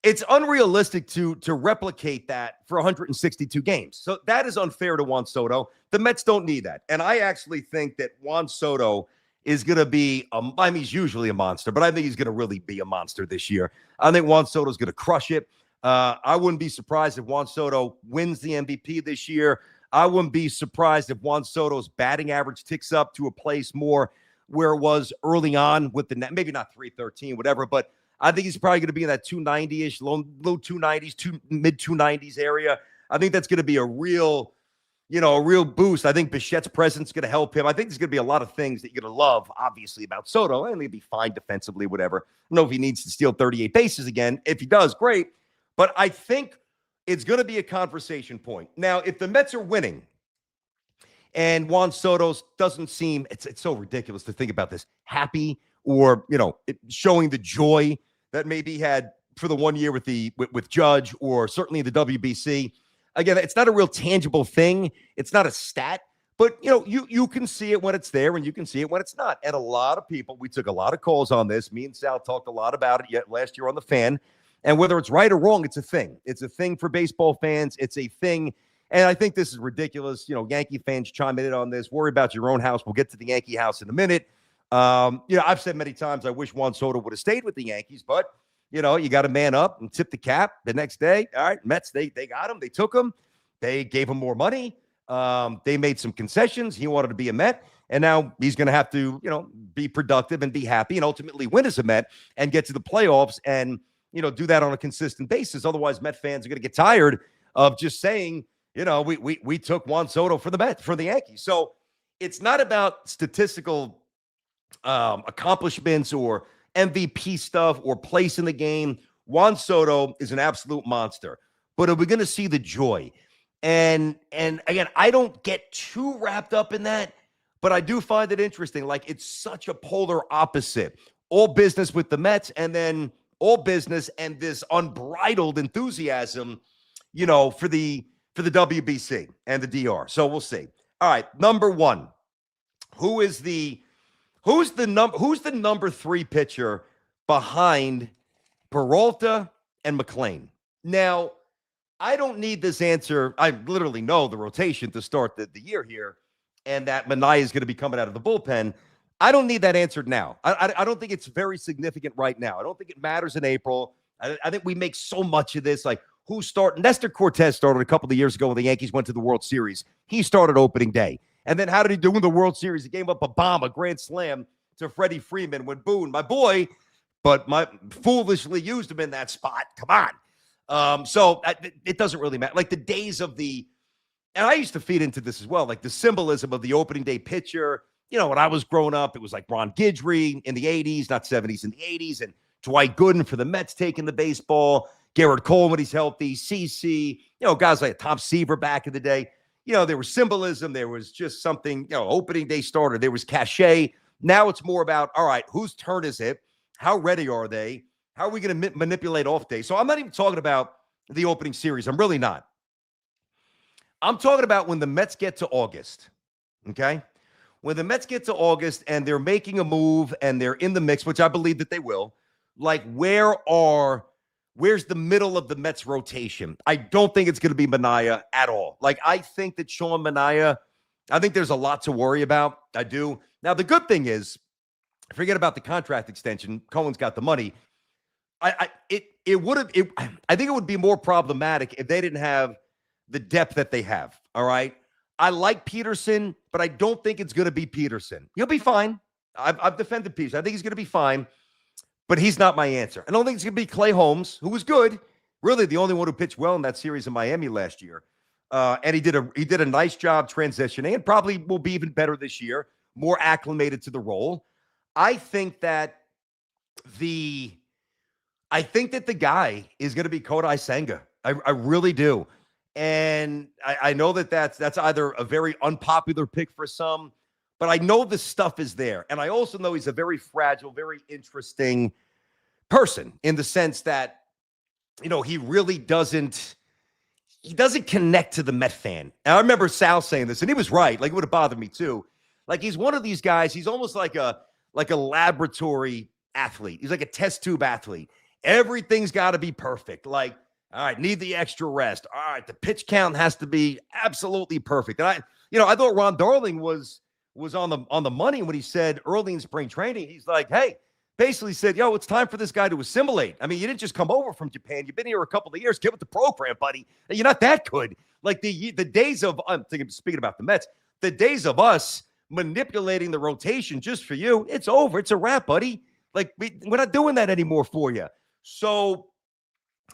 It's unrealistic to replicate that for 162 games. So that is unfair to Juan Soto. The Mets don't need that. And I actually think that Juan Soto is going to be, he's usually a monster, but I think he's going to really be a monster this year. I think Juan Soto is going to crush it. I wouldn't be surprised if Juan Soto wins the MVP this year. I wouldn't be surprised if Juan Soto's batting average ticks up to a place more where it was early on with maybe not 313, whatever, but I think he's probably going to be in that 290-ish, low 290s, mid 290s area. I think that's going to be a real boost. I think Bichette's presence is going to help him. I think there's going to be a lot of things that you're going to love, obviously, about Soto. And he'll be fine defensively, whatever. I don't know if he needs to steal 38 bases again. If he does, great. But I think it's going to be a conversation point. Now, if the Mets are winning, and Juan Soto doesn't seem, it's so ridiculous to think about this, happy or, showing the joy that maybe he had for the 1 year with Judge or certainly the WBC. Again, it's not a real tangible thing. It's not a stat, But, you can see it when it's there and you can see it when it's not. And a lot of people, we took a lot of calls on this. Me and Sal talked a lot about it yet last year on The Fan. And whether it's right or wrong, it's a thing. It's a thing for baseball fans. It's a thing. And I think this is ridiculous. Yankee fans chime in on this. Worry about your own house. We'll get to the Yankee house in a minute. I've said many times I wish Juan Soto would have stayed with the Yankees, but, you got to man up and tip the cap the next day. All right, Mets, they got him. They took him. They gave him more money. They made some concessions. He wanted to be a Met. And now he's going to have to, be productive and be happy and ultimately win as a Met and get to the playoffs and, do that on a consistent basis. Otherwise, Met fans are going to get tired of just saying, we took Juan Soto for the Yankees. So it's not about statistical accomplishments or MVP stuff or place in the game. Juan Soto is an absolute monster. But are we going to see the joy? And again, I don't get too wrapped up in that, but I do find it interesting. Like, it's such a polar opposite. All business with the Mets and then all business and this unbridled enthusiasm, for the WBC and the DR. So we'll see. All right, number one. Who's the number 3 pitcher behind Peralta and McClain? Now, I don't need this answer. I literally know the rotation to start the year here, and that Manaea is going to be coming out of the bullpen. I don't need that answered now. I don't think it's very significant right now. I don't think it matters in April. I think we make so much of this, like who started. Nestor Cortez started a couple of years ago when the Yankees went to the World Series. He started opening day. And then how did he do in the World Series? He gave up a bomb, a grand slam to Freddie Freeman when Boone, my boy, but foolishly used him in that spot. Come on. So it doesn't really matter. Like the days of and I used to feed into this as well, like the symbolism of the opening day pitcher. When I was growing up, it was like Ron Guidry in the 80s, not 70s, in the 80s, and Dwight Gooden for the Mets taking the baseball, Garrett Cole when he's healthy, CC, guys like Tom Seaver back in the day. There was symbolism. There was just something, opening day starter. There was cachet. Now it's more about, all right, whose turn is it? How ready are they? How are we going to manipulate off day? So I'm not even talking about the opening series. I'm really not. I'm talking about when the Mets get to August, okay? When the Mets get to August and they're making a move and they're in the mix, which I believe that they will, like where's the middle of the Mets rotation? I don't think it's going to be Manaea at all. Like, I think that Sean Manaea, I think there's a lot to worry about. I do. Now, the good thing is, forget about the contract extension. Cohen's got the money. I think it would be more problematic if they didn't have the depth that they have. All right. I like Peterson, but I don't think it's going to be Peterson. He'll be fine. I've defended Peterson. I think he's going to be fine, but he's not my answer. I don't think it's going to be Clay Holmes, who was good. Really the only one who pitched well in that series in Miami last year. And he did a nice job transitioning and probably will be even better this year, more acclimated to the role. I think that the guy is going to be Kodai Senga. I really do. And I know that's either a very unpopular pick for some, but I know the stuff is there. And I also know he's a very fragile, very interesting person in the sense that, he really doesn't connect to the Met fan. And I remember Sal saying this, and he was right. Like, it would have bothered me too. Like, he's one of these guys, he's almost like a laboratory athlete. He's like a test tube athlete. Everything's got to be perfect. Like, all right, need the extra rest. All right, the pitch count has to be absolutely perfect. And I thought Ron Darling was on the money when he said early in spring training, he's like, hey, basically said, it's time for this guy to assimilate. I mean, you didn't just come over from Japan. You've been here a couple of years. Get with the program, buddy. You're not that good. Like the days of, speaking about the Mets, the days of us manipulating the rotation just for you, it's over. It's a wrap, buddy. Like, we're not doing that anymore for you. So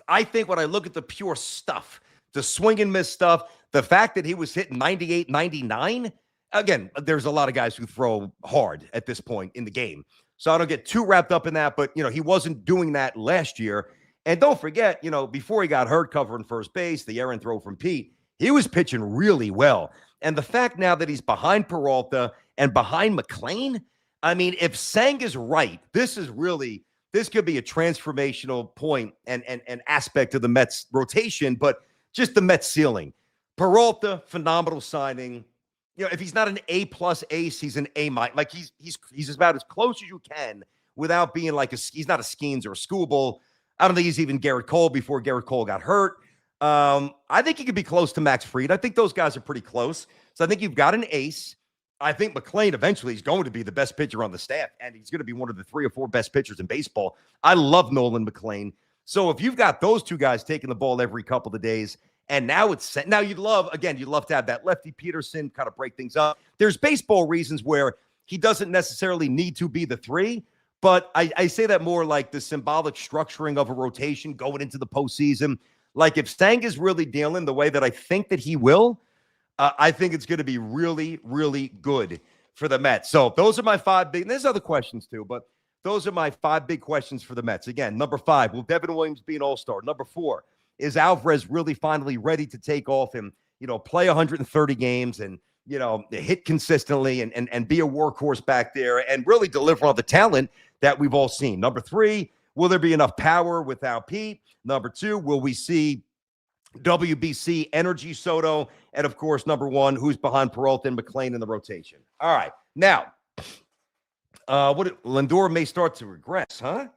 I think when I look at the pure stuff, the swing and miss stuff, the fact that he was hitting 98, 99, again, there's a lot of guys who throw hard at this point in the game. So I don't get too wrapped up in that, but, he wasn't doing that last year. And don't forget, before he got hurt covering first base, the errant throw from Pete, he was pitching really well. And the fact now that he's behind Peralta and behind McClain, I mean, if Sang is right, this could be a transformational point and aspect of the Mets rotation, but just the Mets ceiling. Peralta, phenomenal signing. if he's not an A+ ace, he's an A-. Like he's about as close as you can without being like he's not a Skeens or a Scooble. I don't think he's even Garrett Cole before Garrett Cole got hurt. I think he could be close to Max Fried. I think those guys are pretty close. So I think you've got an ace. I think McClain eventually is going to be the best pitcher on the staff, and he's going to be one of the 3 or 4 best pitchers in baseball. I love Nolan McClain. So if you've got those two guys taking the ball every couple of days, and now it's set. Now you'd love to have that lefty Peterson kind of break things up. There's baseball reasons where he doesn't necessarily need to be the 3, but I say that more like the symbolic structuring of a rotation going into the postseason. Like if Stanga's really dealing the way that I think that he will, I think it's going to be really, really good for the Mets. So those are my 5 big. And there's other questions too, but those are my 5 big questions for the Mets. Again, number 5, will Devin Williams be an all-star? Number 4, is Alvarez really finally ready to take off and, play 130 games and, hit consistently and be a workhorse back there and really deliver on the talent that we've all seen? Number 3, will there be enough power without Pete? Number 2, will we see WBC energy Soto? And of course, number 1, who's behind Peralta and McClain in the rotation? All right. Now, Lindor may start to regress, huh?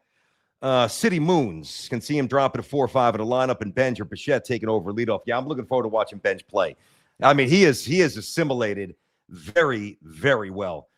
City Moons can see him dropping to 4 or 5 in the lineup, and Benj or Bichette taking over leadoff. Yeah, I'm looking forward to watching Benj play. I mean, he is assimilated very, very well.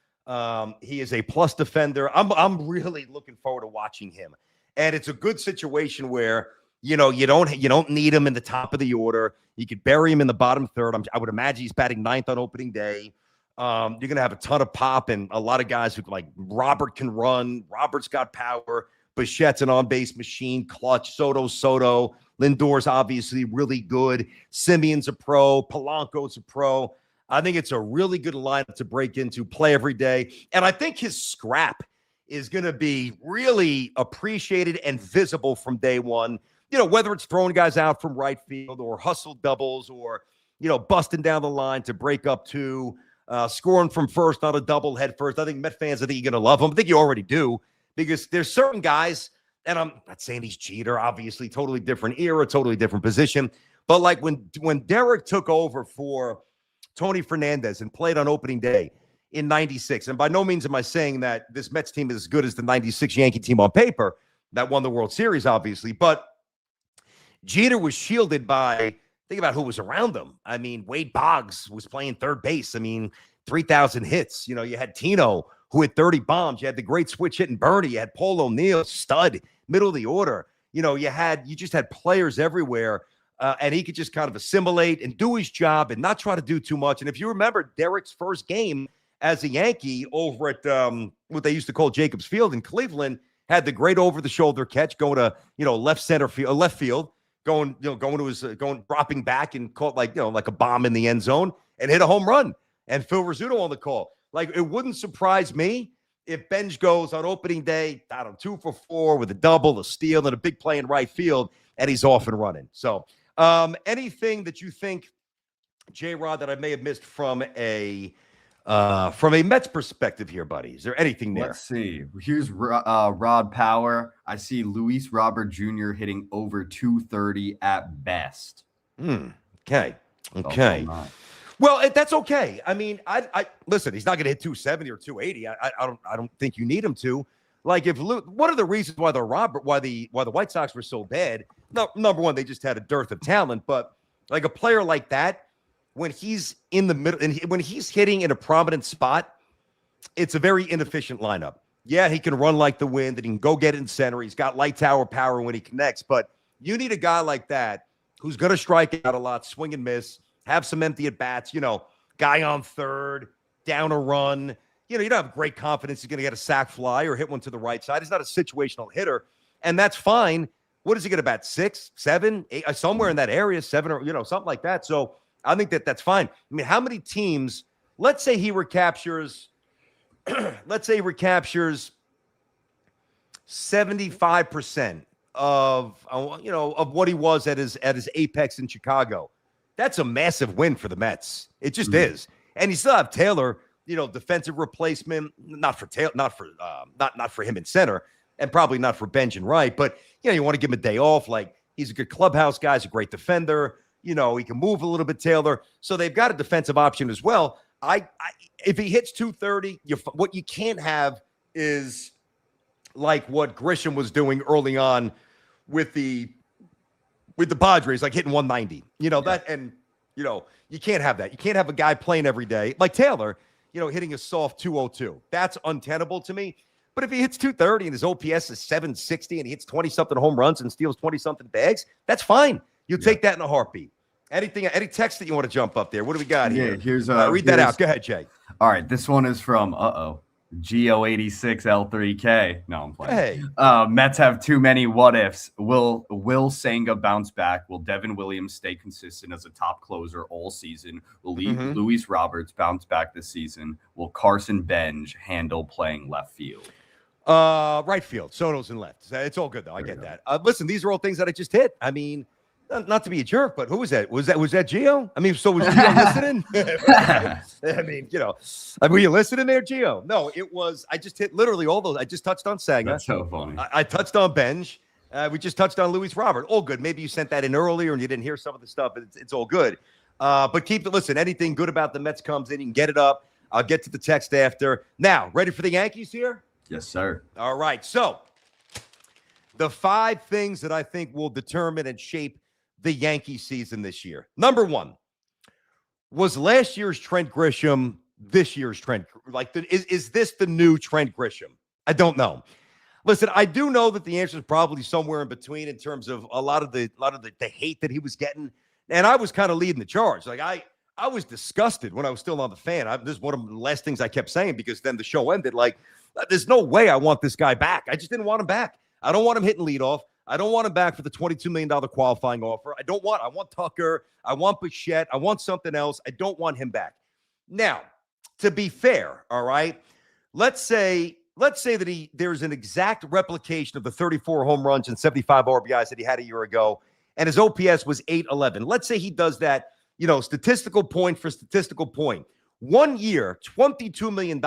He is a plus defender. I'm really looking forward to watching him. And it's a good situation where, you don't need him in the top of the order. You could bury him in the bottom third. I would imagine he's batting 9th on opening day. You're going to have a ton of pop and a lot of guys who like Robert can run. Robert's got power. Bichette's an on-base machine, clutch. Soto. Lindor's obviously really good. Simeon's a pro. Polanco's a pro. I think it's a really good lineup to break into, play every day. And I think his scrap is going to be really appreciated and visible from day one. Whether it's throwing guys out from right field or hustle doubles or, busting down the line to break up 2, scoring from first on a double head first. I think Met fans, I think you're going to love him. I think you already do, because there's certain guys, and I'm not saying he's Jeter, obviously, totally different era, totally different position. But like when Derek took over for Tony Fernandez and played on opening day in 96, and by no means am I saying that this Mets team is as good as the 96 Yankee team on paper that won the World Series, obviously, but Jeter was shielded by, think about who was around him. I mean, Wade Boggs was playing third base. I mean, 3,000 hits. You had Tino, who had 30 bombs. You had the great switch hitting Bernie. You had Paul O'Neill, stud, middle of the order. You just had players everywhere, and he could just kind of assimilate and do his job and not try to do too much. And if you remember Derek's first game as a Yankee over at what they used to call Jacobs Field in Cleveland, had the great over-the-shoulder catch going to left field. Dropping back and caught like a bomb in the end zone and hit a home run. And Phil Rizzuto on the call. Like, it wouldn't surprise me if Benj goes on opening day, 2 for 4 with a double, a steal, and a big play in right field, and he's off and running. So anything that you think, J-Rod, that I may have missed from a Mets perspective here, buddy? Is there anything there? Let's see. Here's Rod Power. I see Luis Robert Jr. hitting over 230 at best. Okay. Well, that's okay. I mean, I listen. He's not going to hit 270 or 280. I don't think you need him to. Like, one of the reasons why the White Sox were so bad. Number one, they just had a dearth of talent. But like a player like that, when he's in the middle and when he's hitting in a prominent spot, it's a very inefficient lineup. Yeah, he can run like the wind and he can go get it in center. He's got light tower power when he connects, but you need a guy like that who's going to strike out a lot, swing and miss, have some empty at bats, guy on third, down a run. You don't have great confidence he's going to get a sac fly or hit one to the right side. He's not a situational hitter, and that's fine. What is he going to bat? 6, 7, 8, somewhere in that area, 7 or something like that. So I think that's fine. I mean, how many teams, let's say he recaptures 75% of what he was at his apex in Chicago. That's a massive win for the Mets. It just is. And you still have Taylor, defensive replacement, not for him in center, and probably not for Benj and right, but you want to give him a day off. Like, he's a good clubhouse guy, he's a great defender. He can move a little bit, Taylor. So they've got a defensive option as well. if he hits 230, what you can't have is like what Grisham was doing early on with the Padres, like hitting 190. You can't have that. You can't have a guy playing every day like Taylor, hitting a soft 202. That's untenable to me. But if he hits 230 and his OPS is 760 and he hits 20-something home runs and steals 20-something bags, that's fine. You'll take that in a heartbeat. Any text that you want to jump up there? What do we got here? Here's read that out. Go ahead, Jay. All right, this one is from Gio 86 L3K. No, I'm playing. Hey. Mets have too many what ifs. Will Senga bounce back? Will Devin Williams stay consistent as a top closer all season? Will Luis Roberts bounce back this season? Will Carson Benj handle playing left field? Right field. Soto's in left. It's all good though. I get that. Listen, these are all things that I just hit. I mean, not to be a jerk, but who was that? Was that Gio? I mean, so was Gio listening? I mean, were you listening there, Gio? No, it was. I just hit literally all those. I just touched on Senga. That's so funny. I touched on Benj. We just touched on Luis Robert. All good. Maybe you sent that in earlier and you didn't hear some of the stuff. It's all good. But listen. Anything good about the Mets comes in, you can get it up. I'll get to the text after. Now, ready for the Yankees here? Yes, sir. All right. So the 5 things that I think will determine and shape the Yankee season this year. Number 1, was last year's Trent Grisham this year's Trent? Is this the new Trent Grisham? I don't know. Listen, I do know that the answer is probably somewhere in between in terms of a lot of the hate that he was getting, and I was kind of leading the charge. Like I was disgusted when I was still on the fan. This is one of the last things I kept saying because then the show ended. Like, there's no way I want this guy back. I just didn't want him back. I don't want him hitting leadoff. I don't want him back for the $22 million qualifying offer. I want Tucker. I want Bichette. I want something else. I don't want him back. Now, to be fair, all right, let's say that there's an exact replication of the 34 home runs and 75 RBIs that he had a year ago, and his OPS was 811. Let's say he does that, statistical point for statistical point. 1 year, $22 million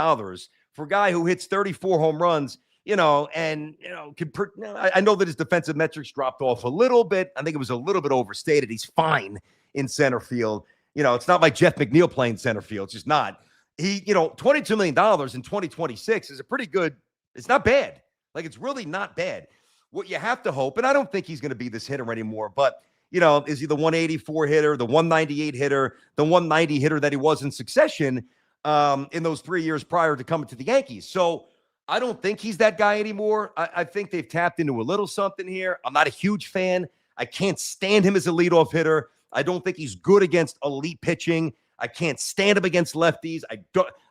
for a guy who hits 34 home runs. I know that his defensive metrics dropped off a little bit. I think it was a little bit overstated. He's fine in center field. It's not like Jeff McNeil playing center field. It's just not. $22 million in 2026 is a pretty good. It's not bad. Like, it's really not bad. What you have to hope, and I don't think he's going to be this hitter anymore, but, is he the 184 hitter, the 198 hitter, the 190 hitter that he was in succession in those 3 years prior to coming to the Yankees? So, I don't think he's that guy anymore. I think they've tapped into a little something here. I'm not a huge fan. I can't stand him as a leadoff hitter. I don't think he's good against elite pitching. I can't stand him against lefties.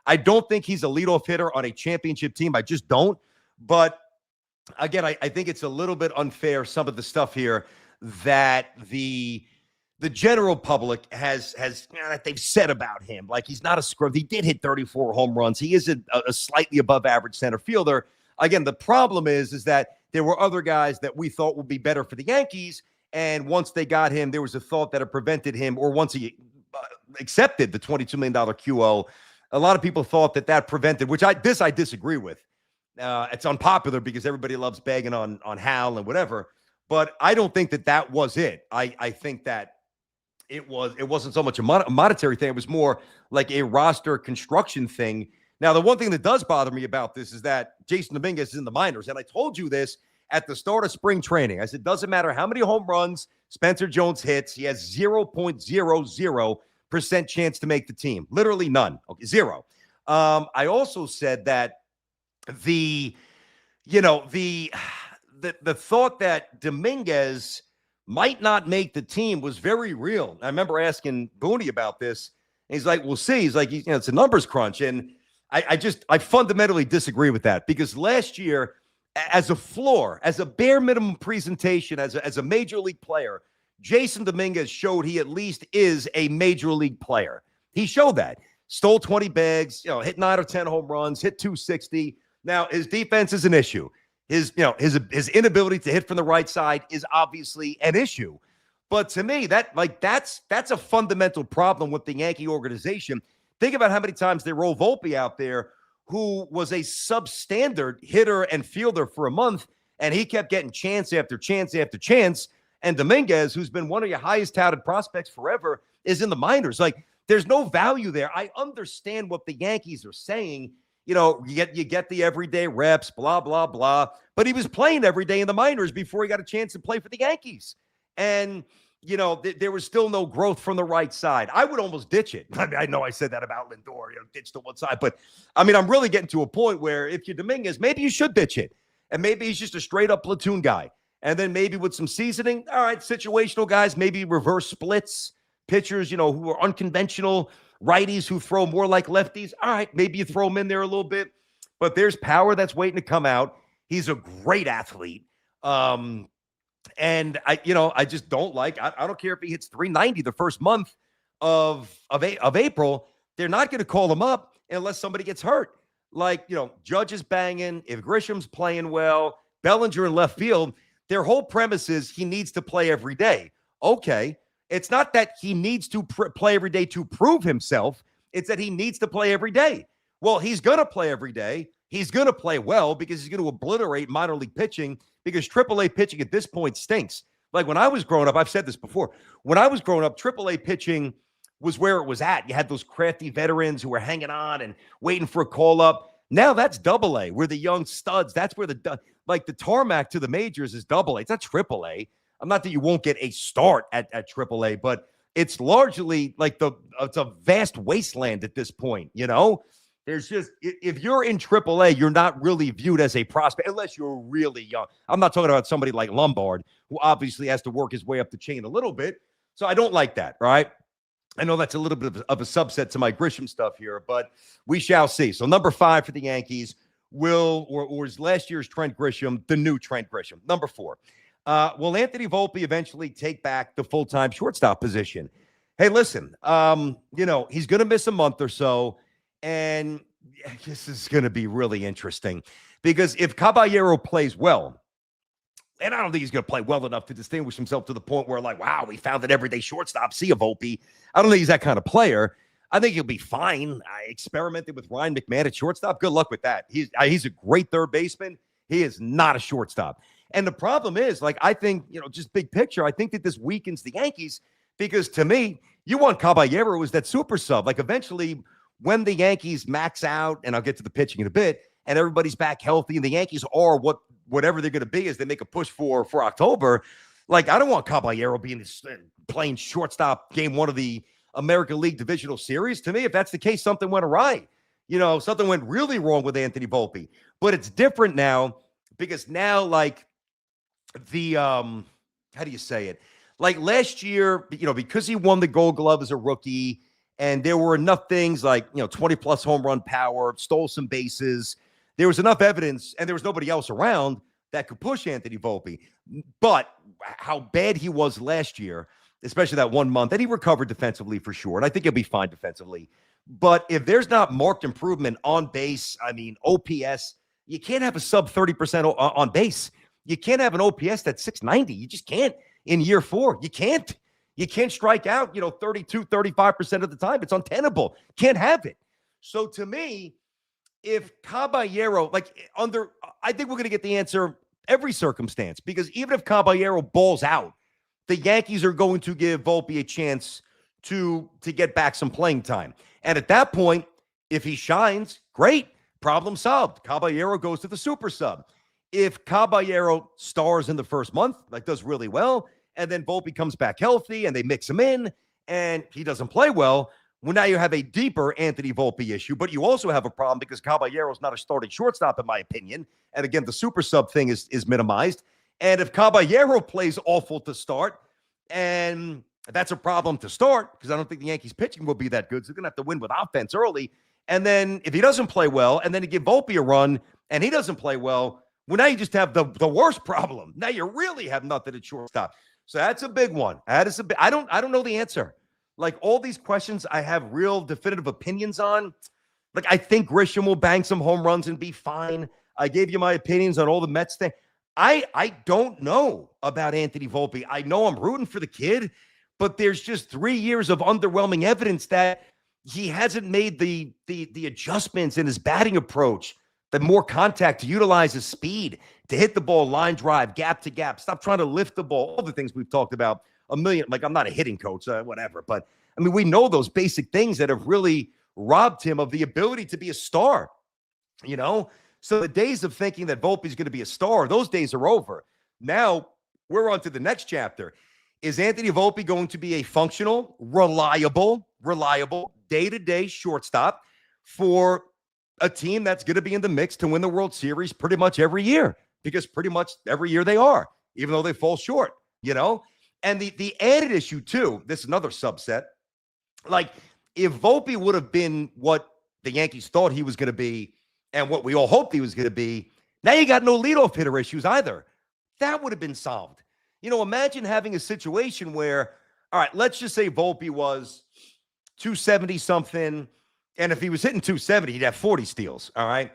I don't think he's a leadoff hitter on a championship team. I just don't. But again, I think it's a little bit unfair, some of the stuff here that the general public has they've said about him. Like, he's not a scrub. He did hit 34 home runs. He is a slightly above average center fielder. Again, the problem is that there were other guys that we thought would be better for the Yankees. And once they got him, there was a thought that it prevented him, or once he accepted the $22 million QO, a lot of people thought that prevented, which I disagree with. It's unpopular because everybody loves bagging on Hal and whatever. But I don't think that was it. I think that it wasn't so much a monetary thing. It was more like a roster construction thing. Now, the one thing that does bother me about this is that Jason Dominguez is in the minors. And I told you this at the start of spring training. I said, doesn't matter how many home runs Spencer Jones hits. He has 0.00% chance to make the team. Literally none. Okay, 0. I also said that the thought that Dominguez might not make the team was very real. I remember asking Booney about this, and he's like, we'll see. He's like, it's a numbers crunch. And I fundamentally disagree with that, because last year, as a floor, as a bare minimum presentation, as a major league player, Jason Dominguez showed he at least is a major league player. He showed that. Stole 20 bags, hit 9 or 10 home runs, hit 260. Now, his defense is an issue. His inability to hit from the right side is obviously an issue. But to me, that's a fundamental problem with the Yankee organization. Think about how many times they roll Volpe out there, who was a substandard hitter and fielder for a month, and he kept getting chance after chance after chance. And Dominguez, who's been one of your highest touted prospects forever, is in the minors. Like, there's no value there. I understand what the Yankees are saying. You get the everyday reps, blah, blah, blah. But he was playing every day in the minors before he got a chance to play for the Yankees. And, there was still no growth from the right side. I would almost ditch it. I mean, I know I said that about Lindor, ditch to one side. But, I mean, I'm really getting to a point where if you're Dominguez, maybe you should ditch it. And maybe he's just a straight-up platoon guy. And then maybe with some seasoning, all right, situational guys, maybe reverse splits, pitchers, who are unconventional, righties who throw more like lefties. All right, maybe you throw him in there a little bit. But there's power that's waiting to come out. He's a great athlete. And I just don't like, I don't care if he hits 390 the first month of April. They're not going to call him up unless somebody gets hurt. Like, Judge is banging. If Grisham's playing well, Bellinger in left field, their whole premise is he needs to play every day. Okay. It's not that he needs to play every day to prove himself. It's that he needs to play every day. Well, he's going to play every day. He's going to play well because he's going to obliterate minor league pitching because AAA pitching at this point stinks. Like when I was growing up, I've said this before. When I was growing up, AAA pitching was where it was at. You had those crafty veterans who were hanging on and waiting for a call up. Now that's AA. We're the young studs. That's where the tarmac to the majors is AA. It's not AAA. I'm not that you won't get a start at AAA, but it's largely like it's a vast wasteland at this point, There's just, if you're in AAA, you're not really viewed as a prospect unless you're really young. I'm not talking about somebody like Lombard, who obviously has to work his way up the chain a little bit. So I don't like that, right? I know that's a little bit of a subset to my Grisham stuff here, but we shall see. So number 5 for the Yankees is last year's Trent Grisham, the new Trent Grisham. Number 4. Will Anthony Volpe eventually take back the full-time shortstop position? Hey, listen, he's going to miss a month or so. And this is going to be really interesting because if Caballero plays well, and I don't think he's going to play well enough to distinguish himself to the point where wow, we found an everyday shortstop. See you, Volpe. I don't think he's that kind of player. I think he'll be fine. I experimented with Ryan McMahon at shortstop. Good luck with that. He's a great third baseman. He is not a shortstop. And the problem is, I think, just big picture, I think that this weakens the Yankees because to me, you want Caballero as that super sub. Eventually, when the Yankees max out, and I'll get to the pitching in a bit, and everybody's back healthy, and the Yankees are whatever they're going to be as they make a push for October, I don't want Caballero playing shortstop game 1 of the American League Divisional Series. To me, if that's the case, something went awry. Something went really wrong with Anthony Volpe. But it's different now because now, how do you say it? Last year, because he won the Gold Glove as a rookie, and there were enough things 20-plus home run power, stole some bases. There was enough evidence, and there was nobody else around that could push Anthony Volpe. But how bad he was last year, especially that 1 month, and he recovered defensively for sure, and I think he'll be fine defensively. But if there's not marked improvement on base, OPS, you can't have a sub 30% on base. You can't have an OPS that's 690. You just can't in year 4. You can't. You can't strike out, 32, 35% of the time. It's untenable. Can't have it. So to me, if Caballero, I think we're going to get the answer every circumstance because even if Caballero balls out, the Yankees are going to give Volpe a chance to get back some playing time. And at that point, if he shines, great. Problem solved. Caballero goes to the super sub. If Caballero stars in the first month, does really well, and then Volpe comes back healthy and they mix him in and he doesn't play well, now you have a deeper Anthony Volpe issue, but you also have a problem because Caballero's not a starting shortstop, in my opinion. And again, the super sub thing is minimized. And if Caballero plays awful to start, and that's a problem to start because I don't think the Yankees pitching will be that good. So they're going to have to win with offense early. And then if he doesn't play well, and then you give Volpe a run and he doesn't play well, now you just have the worst problem. Now you really have nothing at shortstop. So that's a big one. I don't know the answer. All these questions, I have real definitive opinions on. I think Grisham will bang some home runs and be fine. I gave you my opinions on all the Mets thing. I don't know about Anthony Volpe. I know I'm rooting for the kid, but there's just 3 years of underwhelming evidence that he hasn't made the adjustments in his batting approach, the more contact to utilize his speed, to hit the ball, line drive, gap to gap, stop trying to lift the ball, all the things we've talked about a million. I'm not a hitting coach, whatever, but I mean, we know those basic things that have really robbed him of the ability to be a star, you know? So the days of thinking that Volpe's going to be a star, those days are over. Now we're on to the next chapter. Is Anthony Volpe going to be a functional, reliable, day-to-day shortstop for a team that's going to be in the mix to win the World Series pretty much every year? Because pretty much every year they are, even though they fall short, you know? And the added issue, too, this is another subset. Like, if Volpe would have been what the Yankees thought he was going to be and what we all hoped he was going to be, now you got no leadoff hitter issues either. That would have been solved. You know, imagine having a situation where, all right, let's just say Volpe was 270-something, and if he was hitting 270, he'd have 40 steals, all right?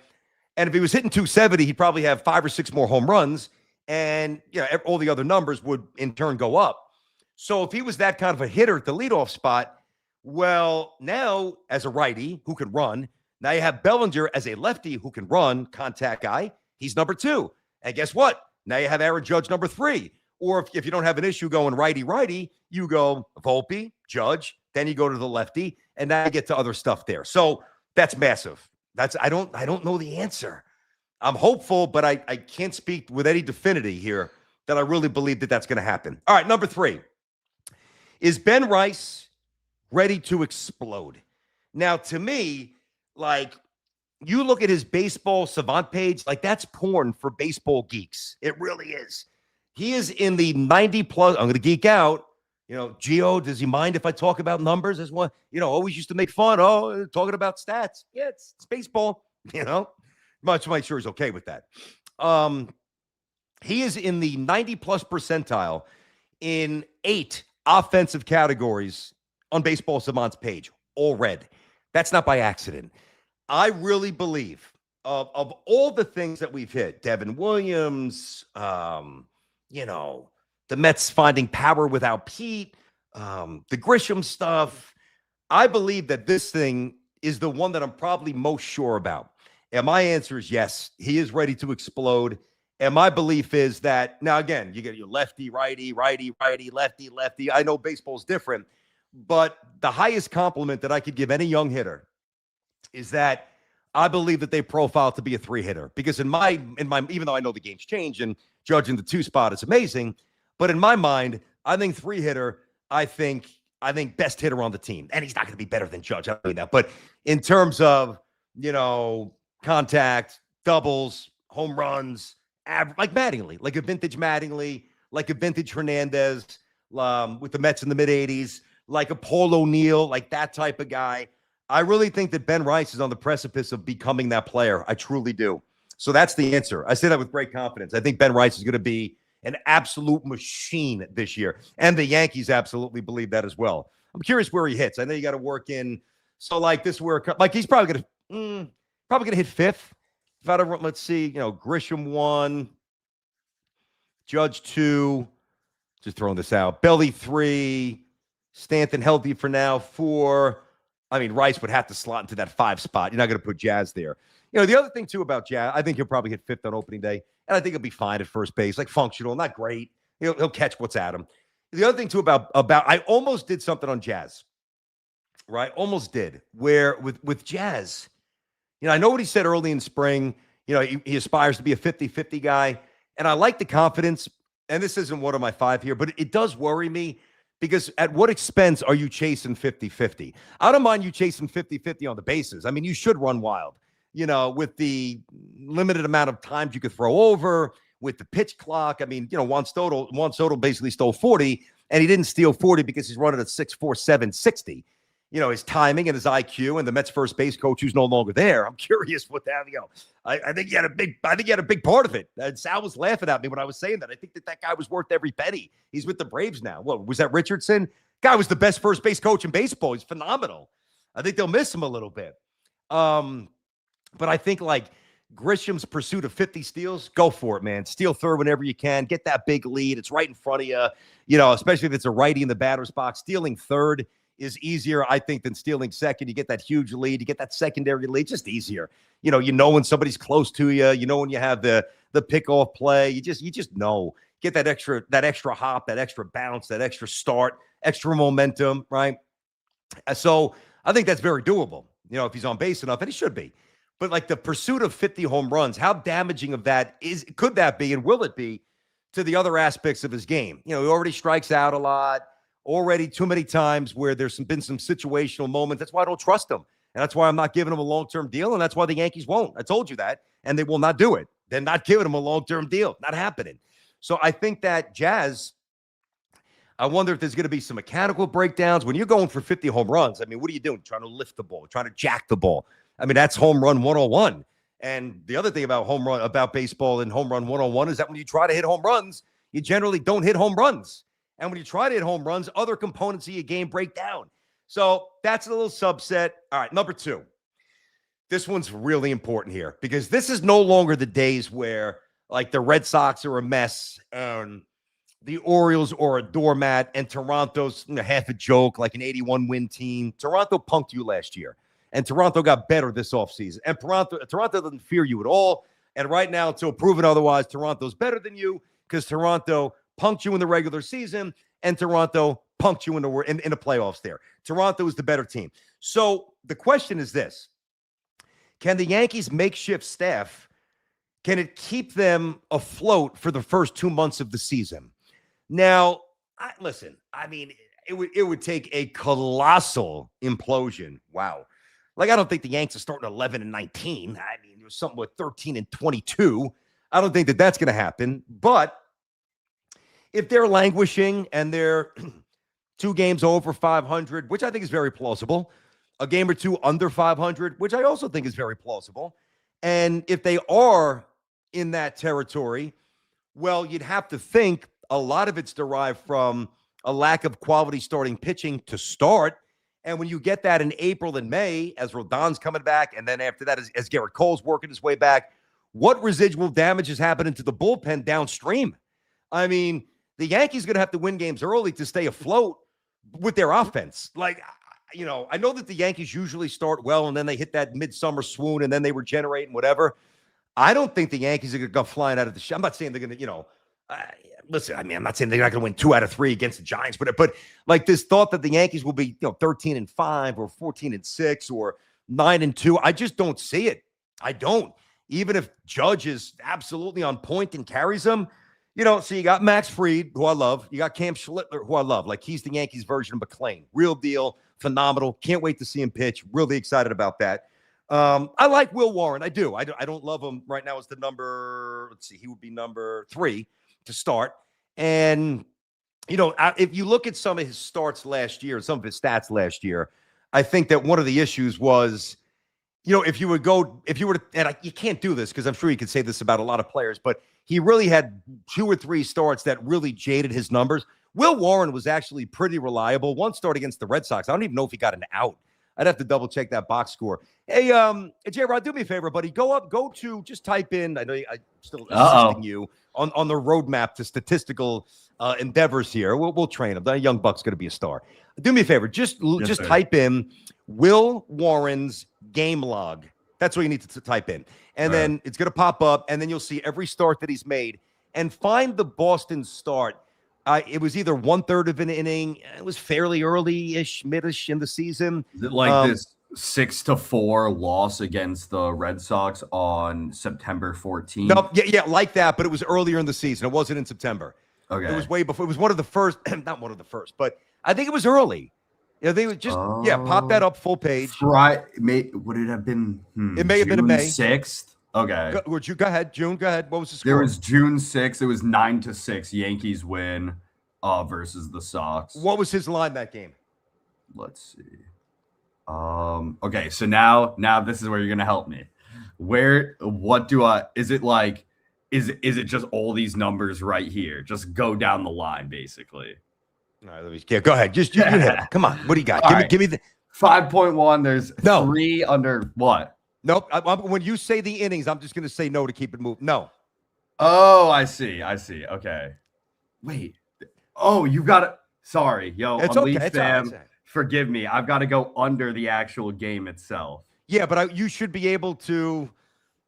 And if he was hitting 270, he'd probably have 5 or 6 more home runs, and you know, all the other numbers would in turn go up. So if he was that kind of a hitter at the leadoff spot, well, now as a righty who can run, now you have Bellinger as a lefty who can run, contact guy. He's number 2. And guess what? Now you have Aaron Judge number 3. Or if you don't have an issue going righty, you go Volpe, Judge, then you go to the lefty, and now you get to other stuff there. So that's massive. I don't know the answer. I'm hopeful, but I can't speak with any definity here that I really believe that that's going to happen. All right, number 3. Is Ben Rice ready to explode? Now, to me, like, you look at his baseball savant page, like, that's porn for baseball geeks. It really is. He is in the 90 plus. I'm going to geek out. You know, Gio, does he mind if I talk about numbers? As one, you know, always used to make fun. Oh, talking about stats. Yeah, it's baseball. You know, much sure he's okay with that. He is in the 90 plus percentile in 8 offensive categories on Baseball Savant's page, all red. That's not by accident. I really believe of all the things that we've hit, Devin Williams, you know, the Mets finding power without Pete, the Grisham stuff, I believe that this thing is the one that I'm probably most sure about. And my answer is yes, he is ready to explode. And my belief is that, now again, you get your lefty, righty, lefty. I know baseball's different, but the highest compliment that I could give any young hitter is that I believe that they profile to be a 3-hitter. Because in my, even though I know the game's changed and judging the 2 spot is amazing, but in my mind, I think 3-hitter, I think best hitter on the team. And he's not going to be better than Judge. I don't mean that. But in terms of, you know, contact, doubles, home runs, like Mattingly, like a vintage Mattingly, like a vintage Hernandez with the Mets in the mid-'80s, like a Paul O'Neill, like that type of guy. I really think that Ben Rice is on the precipice of becoming that player. I truly do. So that's the answer. I say that with great confidence. I think Ben Rice is going to be an absolute machine this year. And the Yankees absolutely believe that as well. I'm curious where he hits. I know you got to work in. So like this, where like he's probably going to hit 5th. If I don't, let's see, you know, Grisham 1, Judge 2, just throwing this out. Belly 3, Stanton healthy for now 4. I mean, Rice would have to slot into that 5 spot. You're not going to put Jazz there. You know, the other thing, too, about Jazz, I think he'll probably hit 5th on opening day, and I think he'll be fine at first base, like functional, not great. He'll catch what's at him. The other thing, too, about I almost did something on Jazz, right? Almost did, where with Jazz, you know, I know what he said early in spring. You know, he aspires to be a 50-50 guy, and I like the confidence, and this isn't one of my 5 here, but it does worry me. Because at what expense are you chasing 50-50? I don't mind you chasing 50-50 on the bases. I mean, you should run wild, you know, with the limited amount of times you could throw over, with the pitch clock. I mean, you know, Juan Soto basically stole 40, and he didn't steal 40 because he's running at 6.47 60. You know, his timing and his IQ, and the Mets first base coach who's no longer there. I'm curious what that, you know, I think he had a big part of it. And Sal was laughing at me when I was saying that. I think that guy was worth every penny. He's with the Braves now. What was that, Richardson? Guy was the best first base coach in baseball. He's phenomenal. I think they'll miss him a little bit. But I think like Grisham's pursuit of 50 steals, go for it, man. Steal third whenever you can. Get that big lead. It's right in front of you. You know, especially if it's a righty in the batter's box. Stealing third is easier, I think, than stealing second. You get that huge lead. You get that secondary lead. Just easier. You know when somebody's close to you. You know when you have the pickoff play. You just know. Get that extra hop, that extra bounce, that extra start, extra momentum, right? So I think that's very doable, if he's on base enough, and he should be. But like the pursuit of 50 home runs, how damaging of that could that be, and will it be to the other aspects of his game? He already strikes out a lot, already too many times where there's been some situational moments. That's why I don't trust him. And that's why I'm not giving him a long-term deal. And that's why the Yankees won't. I told you that. And they will not do it. They're not giving him a long-term deal. Not happening. So I think that Jazz, I wonder if there's going to be some mechanical breakdowns. When you're going for 50 home runs, I mean, what are you doing? Trying to lift the ball, trying to jack the ball. I mean, that's home run 101. And the other thing about baseball and home run 101 is that when you try to hit home runs, you generally don't hit home runs. And when you try to hit home runs, other components of your game break down. So that's a little subset. All right, number 2. This one's really important here because this is no longer the days where like the Red Sox are a mess and the Orioles are a doormat and Toronto's half a joke, like an 81-win team. Toronto punked you last year, and Toronto got better this offseason. And Toronto doesn't fear you at all. And right now, until proven otherwise, Toronto's better than you because Toronto punked you in the regular season, and Toronto punked you in the playoffs there. Toronto is the better team. So the question is this. Can the Yankees' makeshift staff, can it keep them afloat for the first 2 months of the season? Now, listen, I mean, it would take a colossal implosion. Wow. Like, I don't think the Yanks are starting 11-19. I mean, there's something with 13-22. I don't think that that's going to happen. But if they're languishing and they're 2 games over 500, which I think is very plausible, a game or 2 under 500, which I also think is very plausible. And if they are in that territory, well, you'd have to think a lot of it's derived from a lack of quality starting pitching to start. And when you get that in April and May, as Rodon's coming back, and then after that, as Garrett Cole's working his way back, what residual damage is happening to the bullpen downstream? I mean, the Yankees are going to have to win games early to stay afloat with their offense. Like, I know that the Yankees usually start well and then they hit that midsummer swoon and then they regenerate and whatever. I don't think the Yankees are going to go flying out of the shot. I'm not saying they're going to, listen, I mean, I'm not saying they're not going to win 2 out of 3 against the Giants, but like this thought that the Yankees will be, 13-5 or 14-6 or 9-2. I just don't see it. I don't. Even if Judge is absolutely on point and carries them, so you got Max Fried, who I love. You got Cam Schlittler, who I love. Like, he's the Yankees version of McClain. Real deal. Phenomenal. Can't wait to see him pitch. Really excited about that. I like Will Warren. I do. I don't love him right now as the number. Let's see. He would be number 3 to start. And, if you look at some of his starts last year, some of his stats last year, I think that one of the issues was, if you were to, and you can't do this because I'm sure you could say this about a lot of players, but he really had 2 or 3 starts that really jaded his numbers. Will Warren was actually pretty reliable. One start against the Red Sox. I don't even know if he got an out. I'd have to double check that box score. Hey, J-Rod, do me a favor, buddy. Go to, just type in, I know I'm still assisting you on the roadmap to statistical endeavors here. We'll train him. The young buck's going to be a star. Do me a favor. Just type in Will Warren's game log. That's what you need to type in. And then it's going to pop up, and then you'll see every start that he's made. And find the Boston start. It was either 1/3 of an inning. It was fairly early-ish, mid-ish in the season. Is it like this 6-4 loss against the Red Sox on September 14th? No, yeah, like that, but it was earlier in the season. It wasn't in September. Okay. It was way before. It was one of the first, not one of the first, but I think it was early. They would just, pop that up full page. Right. Would it have been? It may have been in May 6th. Okay. Go ahead, June. Go ahead. What was the score? There was June 6th. It was 9-6. Yankees win versus the Sox. What was his line that game? Let's see. Okay, so now this is where you're gonna help me. Is it just all these numbers right here? Just go down the line, basically. All right, go ahead. Just you hit it. Come on. What do you got? Give me the 5.1. There's 3 under what? Nope. When you say the innings, I'm just going to say no to keep it moving. No. Oh, I see. Okay. Wait. Oh, you got it. Sorry. Yo, it's Unleash okay. Fam, forgive me. I've got to go under the actual game itself. Yeah, but you should be able to.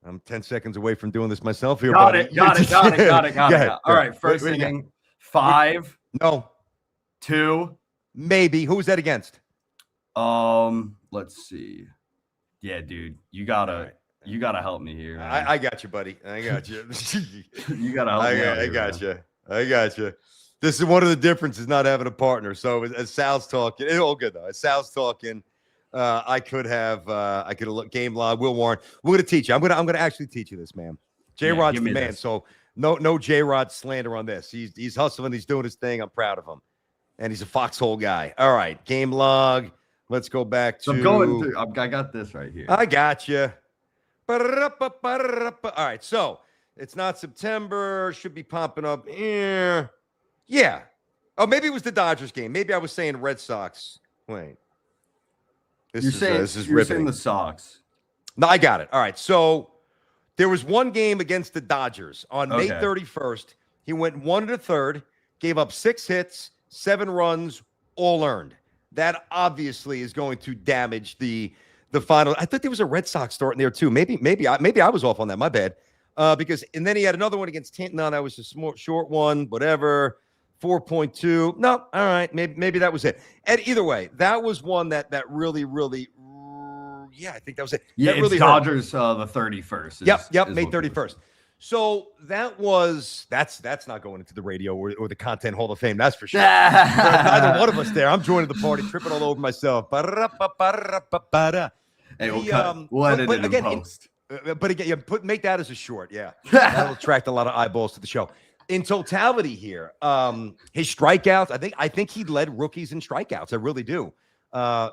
I'm 10 seconds away from doing this myself here. Got it. All right. First inning. 5. No. 2. Maybe. Who was that against? Let's see. Yeah, dude, you gotta help me here, man. I got you, buddy. I got you. You gotta help me out I here, got man. you. I got you. This is one of the differences not having a partner. So as Sal's talking, it's all good though. As Sal's talking, I could have looked game log. Will Warren, we're gonna teach you. I'm gonna actually teach you this, man. J Rod's give the me man. this. So no J Rod slander on this. He's hustling. He's doing his thing. I'm proud of him, and he's a foxhole guy. All right, game log. Let's go back to. So I'm going through. I got this right here. I got you. All right, so it's not September. Should be popping up here. Yeah. Oh, maybe it was the Dodgers game. Maybe I was saying Red Sox. Wait. This is you're saying riveting. the Sox. No, I got it. All right. So there was one game against the Dodgers on May 31st. He went 1 1/3, gave up 6 hits, 7 runs, all earned. That obviously is going to damage the final. I thought there was a Red Sox start in there too. Maybe I was off on that. My bad. Because and then he had another one against Tampa. No, that was a short one. Whatever. 4.2. No, all right. Maybe that was it. And either way, that was one that really, yeah, I think that was it. Yeah, that really it's Dodgers the 31st. Yep, May 31st. So that's not going into the radio or the Content Hall of Fame. That's for sure. Neither one of us there. I'm joining the party, tripping all over myself. Hey, we'll edit it in post. But again, make that as a short. Yeah, that'll attract a lot of eyeballs to the show. In totality here, his strikeouts, I think he led rookies in strikeouts. I really do.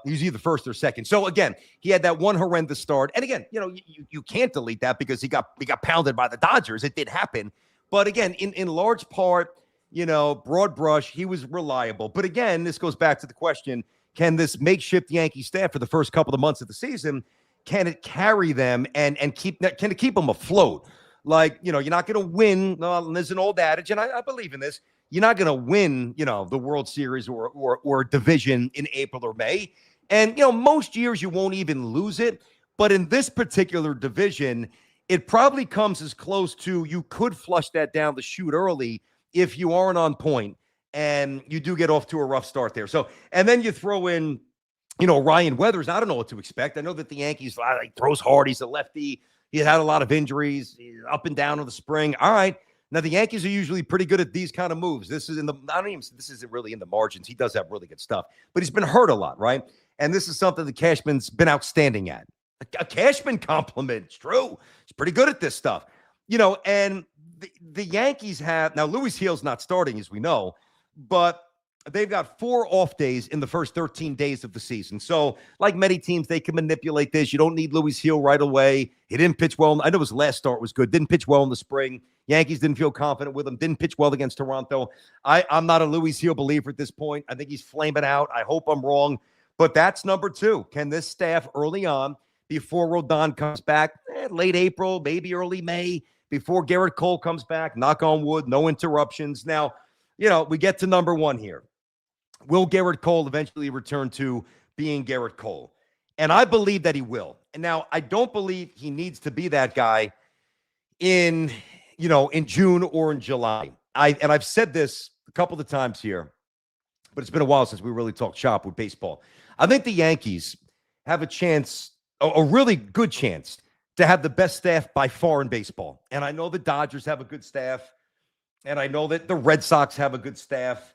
He's either first or second. So again, he had that one horrendous start. And again, you can't delete that because he got pounded by the Dodgers. It did happen. But again, in large part, broad brush, he was reliable. But again, this goes back to the question, can this makeshift Yankee staff for the first couple of months of the season, can it carry them and keep them afloat? Like, you're not going to win. No, there's an old adage, and I believe in this. You're not going to win, the World Series or division in April or May. And, most years you won't even lose it. But in this particular division, it probably comes as close to you could flush that down the chute early if you aren't on point and you do get off to a rough start there. So, and then you throw in, Ryan Weathers. I don't know what to expect. I know that the Yankees throws hard. He's a lefty. He had a lot of injuries. He's up and down in the spring. All right. Now, the Yankees are usually pretty good at these kind of moves. This isn't really in the margins. He does have really good stuff, but he's been hurt a lot, right? And this is something that Cashman's been outstanding at. A Cashman compliment. It's true. He's pretty good at this stuff. And the Yankees have, now Luis Gil's not starting, as we know, but they've got 4 off days in the first 13 days of the season. So, like many teams, they can manipulate this. You don't need Luis Gil right away. He didn't pitch well. I know his last start was good. Didn't pitch well in the spring. Yankees didn't feel confident with him. Didn't pitch well against Toronto. I'm not a Luis Gil believer at this point. I think he's flaming out. I hope I'm wrong. But that's number 2. Can this staff early on, before Rodon comes back, late April, maybe early May, before Garrett Cole comes back, knock on wood, no interruptions. Now, we get to number 1 here. Will Garrett Cole eventually return to being Garrett Cole? And I believe that he will. And now I don't believe he needs to be that guy in June or in July. I've said this a couple of times here, but it's been a while since we really talked shop with baseball. I think the Yankees have a chance, a really good chance, to have the best staff by far in baseball. And I know the Dodgers have a good staff, and I know that the Red Sox have a good staff.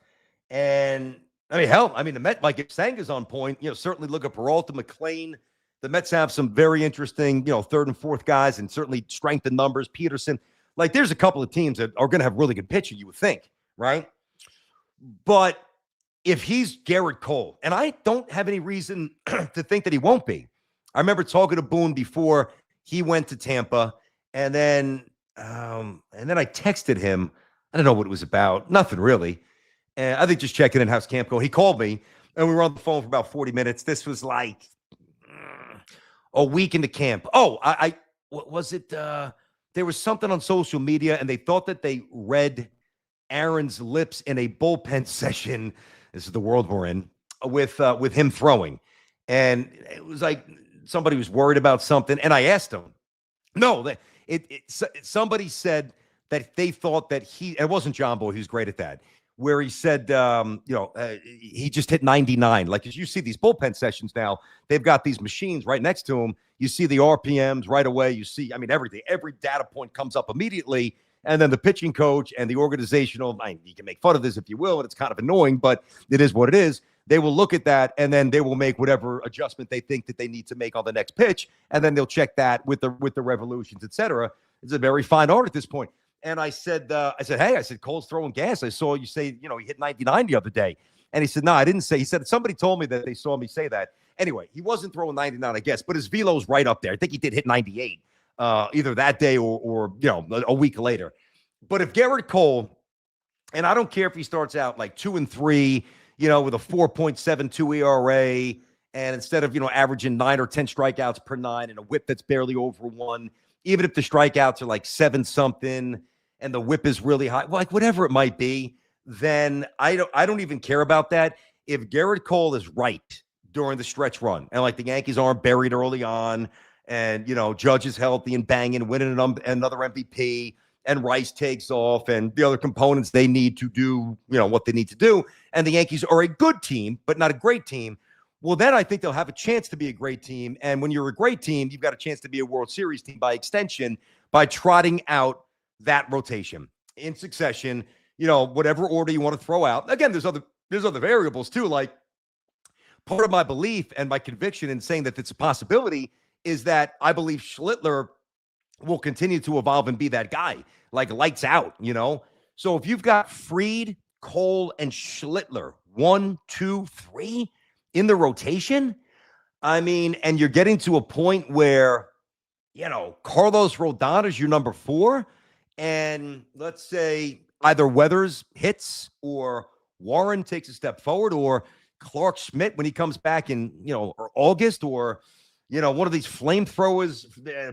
And the Mets, like if Sanga's on point, certainly look at Peralta, McClain. The Mets have some very interesting, 3rd and 4th guys, and certainly strength in numbers. Peterson, there's a couple of teams that are going to have really good pitching, you would think, right? But if he's Garrett Cole, and I don't have any reason to think that he won't be. I remember talking to Boone before he went to Tampa, and then I texted him. I don't know what it was about. Nothing really. And I think just checking in how's camp going. He called me, and we were on the phone for about 40 minutes. This was like a week into camp. Oh, what was it? There was something on social media, and they thought that they read Aaron's lips in a bullpen session. This is the world we're in, with him throwing. And it was like somebody was worried about something. And I asked him. No, somebody said that they thought that it wasn't John Boy, who's great at that. where he said, he just hit 99. Like, as you see these bullpen sessions now, they've got these machines right next to him. You see the RPMs right away. You see, everything. Every data point comes up immediately. And then the pitching coach and the organizational, you can make fun of this if you will, and it's kind of annoying, but it is what it is. They will look at that, and then they will make whatever adjustment they think that they need to make on the next pitch, and then they'll check that with the revolutions, et cetera. It's a very fine art at this point. And I said, hey, Cole's throwing gas. I saw you say, he hit 99 the other day. And he said, no, I didn't say. He said, somebody told me that they saw me say that. Anyway, he wasn't throwing 99, I guess, but his velo's right up there. I think he did hit 98 either that day or a week later. But if Gerrit Cole, and I don't care if he starts out like 2-3, with a 4.72 ERA, and instead of, averaging 9 or 10 strikeouts per 9 and a whip that's barely over 1, even if the strikeouts are like 7-something and the whip is really high, like whatever it might be, then I don't even care about that. If Gerrit Cole is right during the stretch run, and like the Yankees aren't buried early on, and Judge is healthy and banging, winning another MVP, and Rice takes off, and the other components they need to do, what they need to do, and the Yankees are a good team, but not a great team, well, then I think they'll have a chance to be a great team. And when you're a great team, you've got a chance to be a World Series team by extension, by trotting out that rotation in succession, whatever order you want to throw out. Again, there's other variables too. Like, part of my belief and my conviction in saying that it's a possibility is that I believe Schlittler will continue to evolve and be that guy, like lights out, So if you've got Fried, Cole, and Schlittler, 1, 2, 3 in the rotation, and you're getting to a point where, Carlos Rodon is your number 4, and let's say either Weathers hits or Warren takes a step forward, or Clark Schmidt when he comes back in, or August, or one of these flamethrowers,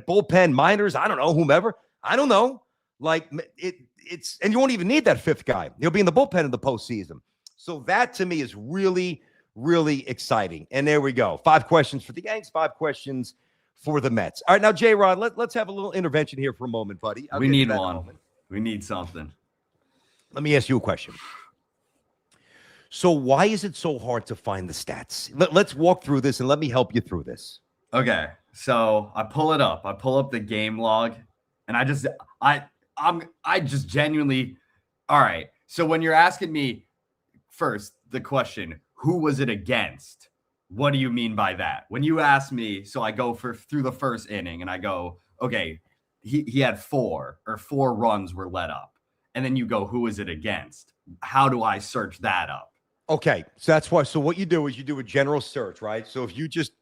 bullpen minors, I don't know, whomever. I don't know. Like, it's and you won't even need that 5th guy. He'll be in the bullpen in the postseason. So that to me is really, really exciting. And there we go. 5 questions for the Yanks, 5 questions for the Mets. All right, now, J-Rod, let's have a little intervention here for a moment, buddy. We need one. We need something. Let me ask you a question. So why is it so hard to find the stats? Let's walk through this, and let me help you through this. Okay, so I pull it up. I pull up the game log, and I just genuinely. All right. So when you're asking me first the question, who was it against? What do you mean by that? When you ask me, so I go through the first inning, and I go, okay, he had 4 runs were let up, and then you go, who is it against? How do I search that up? Okay, so that's why. So what you do is you do a general search, right? So if you just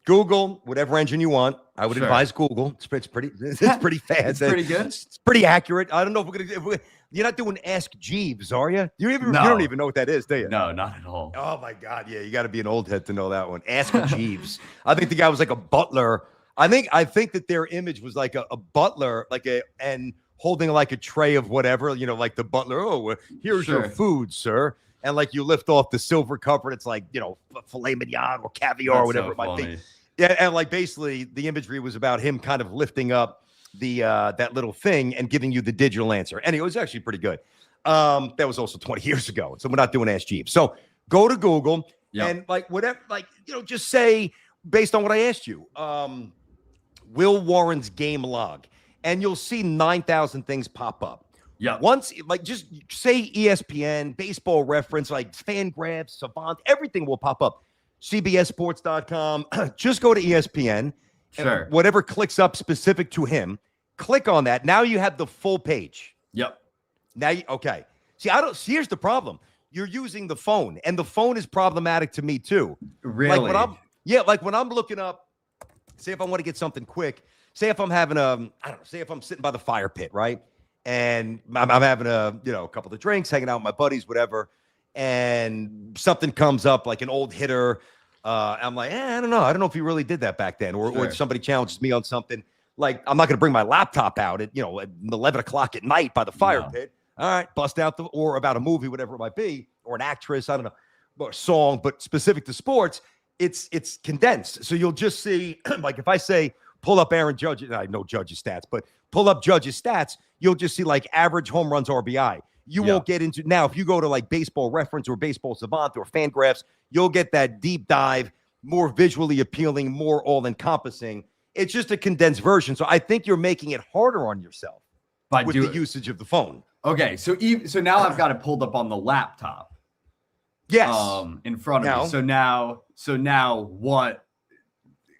Google whatever engine you want, I would advise Google. It's pretty fast. It's pretty good. It's pretty accurate. I don't know if you're not doing Ask Jeeves, are you? You don't even know what that is, do you? No, not at all. Oh my God, yeah, you got to be an old head to know that one. Ask Jeeves. I think the guy was like a butler. I think that their image was like a butler, and holding like a tray of whatever, like the butler. Oh, here's your food, sir. And like you lift off the silver cover, and it's like, filet mignon or caviar or whatever it might be. Yeah, and like basically the imagery was about him kind of lifting up the that little thing and giving you the digital answer. And it was actually pretty good. That was also 20 years ago. So we're not doing Ask Jeeves. So go to Google and like whatever, just say based on what I asked you, Will Warren's game log, and you'll see 9,000 things pop up. Yeah. Once, just say ESPN, Baseball Reference, like Fangraphs, Savant, everything will pop up. CBSSports.com. Just go to ESPN. Sure. And whatever clicks up specific to him, click on that. Now you have the full page. Yep. Now, okay. Here's the problem. You're using the phone, and the phone is problematic to me too. Really? Like when I'm looking up, say if I want to get something quick, say if I'm having say if I'm sitting by the fire pit, right? And I'm having a couple of drinks, hanging out with my buddies, whatever, and something comes up like an old hitter. I'm like, I don't know. I don't know if he really did that back then, or if somebody challenges me on something. Like, I'm not going to bring my laptop out at 11 o'clock at night by the fire pit. All right, bust out or about a movie, whatever it might be, or an actress, I don't know, or a song, but specific to sports, it's condensed. So you'll just see, like if I say pull up Aaron Judge, I know Judge's stats, but pull up Judge's stats, you'll just see like average home runs RBI. You won't get into now. If you go to like Baseball Reference or Baseball Savant or Fangraphs, you'll get that deep dive, more visually appealing, more all-encompassing. It's just a condensed version. So I think you're making it harder on yourself with the usage of the phone. Okay, so now I've got it pulled up on the laptop. Yes, in front of me. So now what?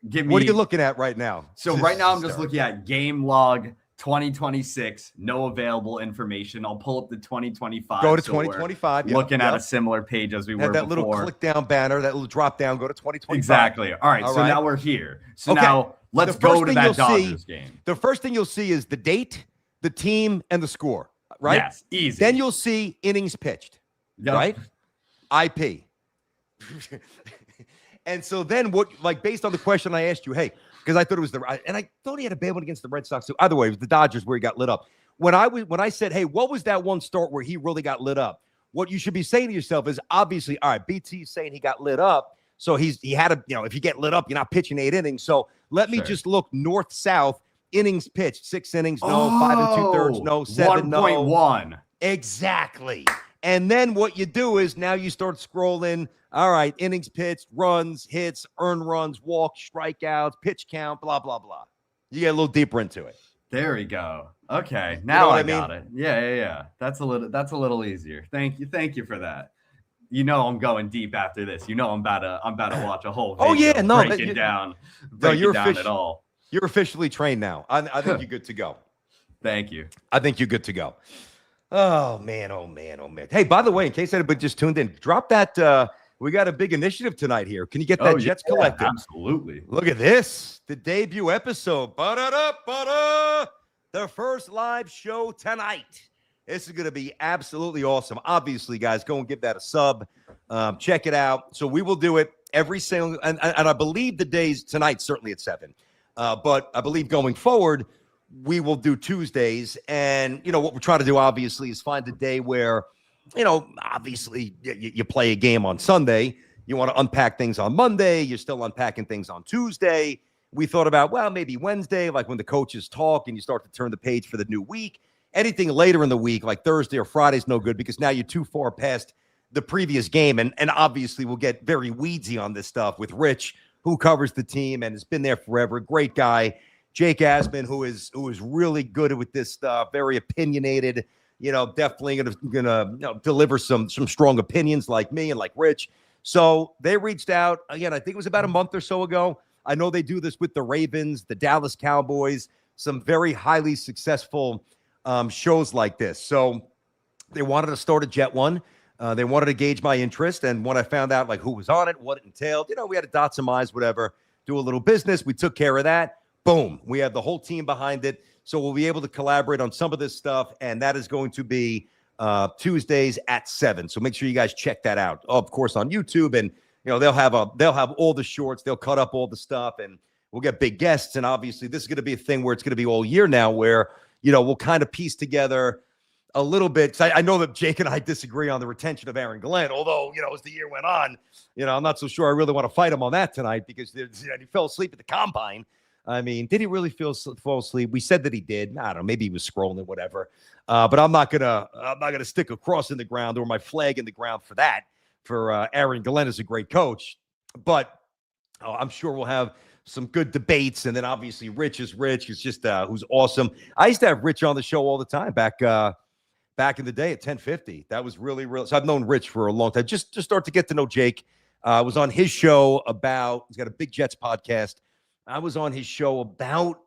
What are you looking at right now? So right now I'm just looking at game log 2026. No available information. I'll pull up the 2025. Go to 2025. Looking at a similar page as we were that before. Little click down banner, that little drop down. Go to 2025. Exactly. All right. So now we're here. So now let's go to that Dodgers game. The first thing you'll see is the date, the team, and the score. Right? Yes. Easy. Then you'll see innings pitched. Yep. Right? IP. And so then based on the question I asked you, hey, because I thought it was and I thought he had a bad one against the Red Sox too. Either way, it was the Dodgers where he got lit up. When I said, hey, what was that one start where he really got lit up? What you should be saying to yourself is obviously, all right, BT's saying he got lit up. So he had a, if you get lit up, you're not pitching 8 innings. So let me just look north-south, innings pitched, 6 innings, no, 5 2/3, no, 7, no. 1.1. Exactly. And then what you do is now you start scrolling. All right, innings pitched, runs, hits, earned runs, walks, strikeouts, pitch count, blah, blah, blah. You get a little deeper into it. There we go. Okay, now I got it. Yeah. That's a little easier. Thank you for that. I'm going deep after this. I'm about to watch a whole video break it down at all. You're officially trained now. I think you're good to go. Thank you. I think you're good to go. Oh man. Hey, by the way, in case anybody just tuned in, drop that. We got a big initiative tonight here. Can you get that Jets Collective? Absolutely. Look at this. The debut episode. The first live show tonight. This is going to be absolutely awesome. Obviously, guys, go and give that a sub. Check it out. So we will do it every single, and I believe the days tonight, certainly at 7. But I believe going forward, we will do Tuesdays. And, what we're trying to do, obviously, is find a day where, obviously you play a game on Sunday. You want to unpack things on Monday. You're still unpacking things on Tuesday. We thought about, maybe Wednesday, like when the coaches talk and you start to turn the page for the new week. Anything later in the week, like Thursday or Friday, is no good because now you're too far past the previous game. And obviously we'll get very weedsy on this stuff with Rich, who covers the team and has been there forever. Great guy. Jake Asman, who is really good with this stuff, very opinionated. Definitely gonna deliver some strong opinions like me and like Rich. So they reached out again. I think it was about a month or so ago. I know they do this with the Ravens, the Dallas Cowboys, some very highly successful shows like this. So they wanted to start a Jet one. They wanted to gauge my interest, and when I found out like who was on it, what it entailed, we had to dot some I's, whatever, do a little business. We took care of that. Boom. We have the whole team behind it. So we'll be able to collaborate on some of this stuff, and that is going to be Tuesdays at 7. So make sure you guys check that out. Of course, on YouTube, and they'll have all the shorts. They'll cut up all the stuff, and we'll get big guests. And obviously, this is going to be a thing where it's going to be all year now, where we'll kind of piece together a little bit. So I know that Jake and I disagree on the retention of Aaron Glenn, although as the year went on, I'm not so sure I really want to fight him on that tonight because he fell asleep at the combine. I mean, did he really fall asleep? We said that he did. I don't know. Maybe he was scrolling, whatever. But I'm not gonna stick a cross in the ground or my flag in the ground for that. For Aaron Glenn is a great coach, but I'm sure we'll have some good debates. And then obviously Rich is Rich. He's just who's awesome. I used to have Rich on the show all the time back in the day at 1050. That was really. So I've known Rich for a long time. Just start to get to know Jake. I was on his show he's got a Big Jets podcast. I was on his show about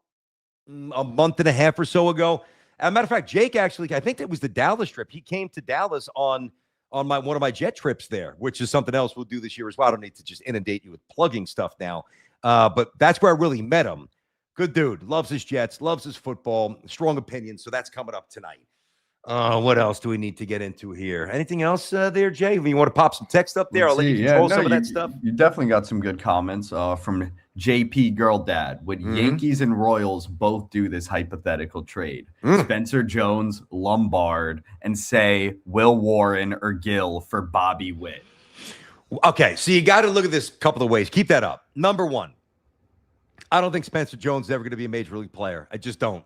a month and a half or so ago. As a matter of fact, Jake actually, I think it was the Dallas trip. He came to Dallas on one of my jet trips there, which is something else we'll do this year as well. I don't need to just inundate you with plugging stuff now. But that's where I really met him. Good dude. Loves his Jets, loves his football, strong opinions. So that's coming up tonight. What else do we need to get into here? Anything else there, Jay? If you want to pop some text up there, I'll let you control some of that stuff. You definitely got some good comments from JP Girl Dad. Would Yankees and Royals both do this hypothetical trade? Spencer Jones, Lombard, and say Will Warren or Gill for Bobby Witt. Okay, so you got to look at this a couple of ways. Keep that up. Number one, I don't think Spencer Jones is ever going to be a major league player. I just don't.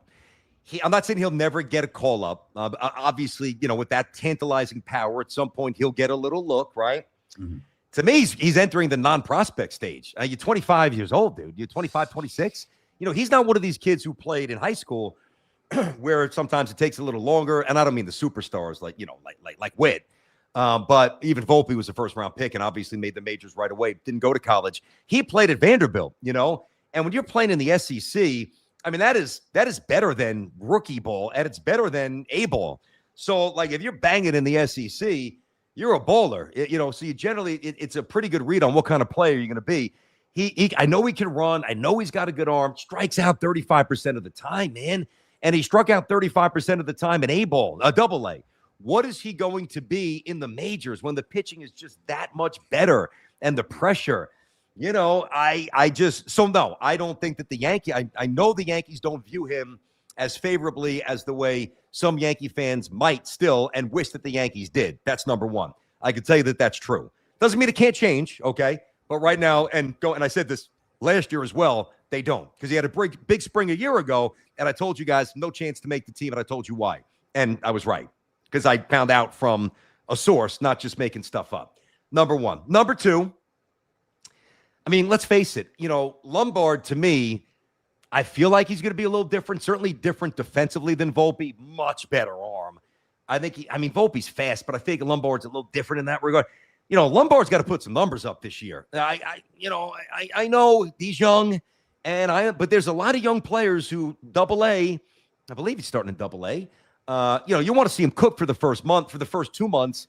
I'm not saying he'll never get a call up. Obviously, with that tantalizing power, at some point he'll get a little look, right? Mm-hmm. To me, he's entering the non-prospect stage. You're 25 years old, dude. You're 25, 26. He's not one of these kids who played in high school where sometimes it takes a little longer. And I don't mean the superstars like Witt. But even Volpe was a first-round pick and obviously made the majors right away. Didn't go to college. He played at Vanderbilt, And when you're playing in the SEC, I mean, that is better than rookie ball, and it's better than A ball. So, like, if you're banging in the SEC, you're a bowler, So you generally, it's a pretty good read on what kind of player you're going to be. I know he can run. I know he's got a good arm. Strikes out 35% of the time, man, and he struck out 35% of the time in A ball, a double A. What is he going to be in the majors when the pitching is just that much better and the pressure? No, I don't think that the Yankees, I know the Yankees don't view him as favorably as the way some Yankee fans might still and wish that the Yankees did. That's number one. I can tell you that that's true. Doesn't mean it can't change, okay? But right now, and I said this last year as well, they don't, because he had a big spring a year ago, and I told you guys no chance to make the team, and I told you why. And I was right, because I found out from a source, not just making stuff up. Number one. Number two, I mean, let's face it. Lombard, to me, I feel like he's going to be a little different, certainly different defensively than Volpe. Much better arm. I think Volpe's fast, but I think Lombard's a little different in that regard. Lombard's got to put some numbers up this year. I know he's young, but there's a lot of young players who Double-A, I believe he's starting in Double-A. You want to see him cook for the first 2 months.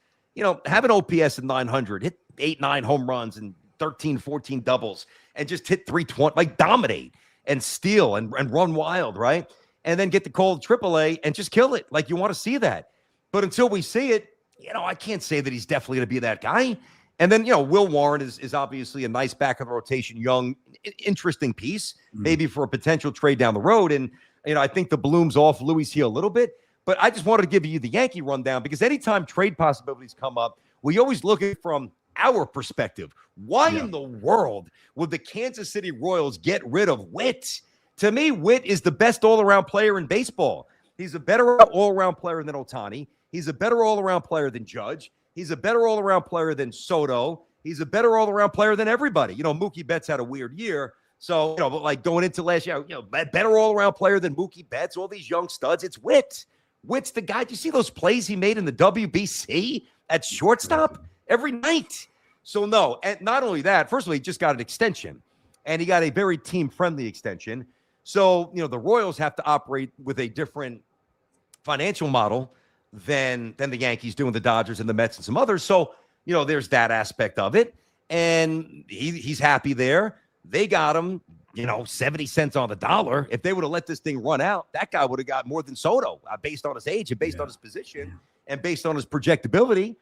Have an OPS of 900, hit 8-9 home runs and 13, 14 doubles, and just hit 320, like dominate and steal and run wild, right? And then get the call to AAA and just kill it. Like, you want to see that. But until we see it, I can't say that he's definitely going to be that guy. And then, Will Warren is obviously a nice back of the rotation, young, interesting piece, maybe for a potential trade down the road. And, I think the bloom's off Louis here a little bit. But I just wanted to give you the Yankee rundown, because anytime trade possibilities come up, we always look at it from our perspective. Why in the world would the Kansas City Royals get rid of Witt? To me, Witt is the best all-around player in baseball. He's a better all-around player than Ohtani. He's a better all-around player than Judge. He's a better all-around player than Soto. He's a better all-around player than everybody. Mookie Betts had a weird year. So, but like going into last year, better all-around player than Mookie Betts, all these young studs. It's Witt. Witt's the guy. Do you see those plays he made in the WBC at shortstop every night? So no, and not only that, first of all, he just got an extension, and he got a very team-friendly extension. So, the Royals have to operate with a different financial model than the Yankees do, and the Dodgers and the Mets and some others. So, there's that aspect of it, and he's happy there. They got him, 70 cents on the dollar. If they would have let this thing run out, that guy would have got more than Soto, based on his age and based on his position and based on his projectability.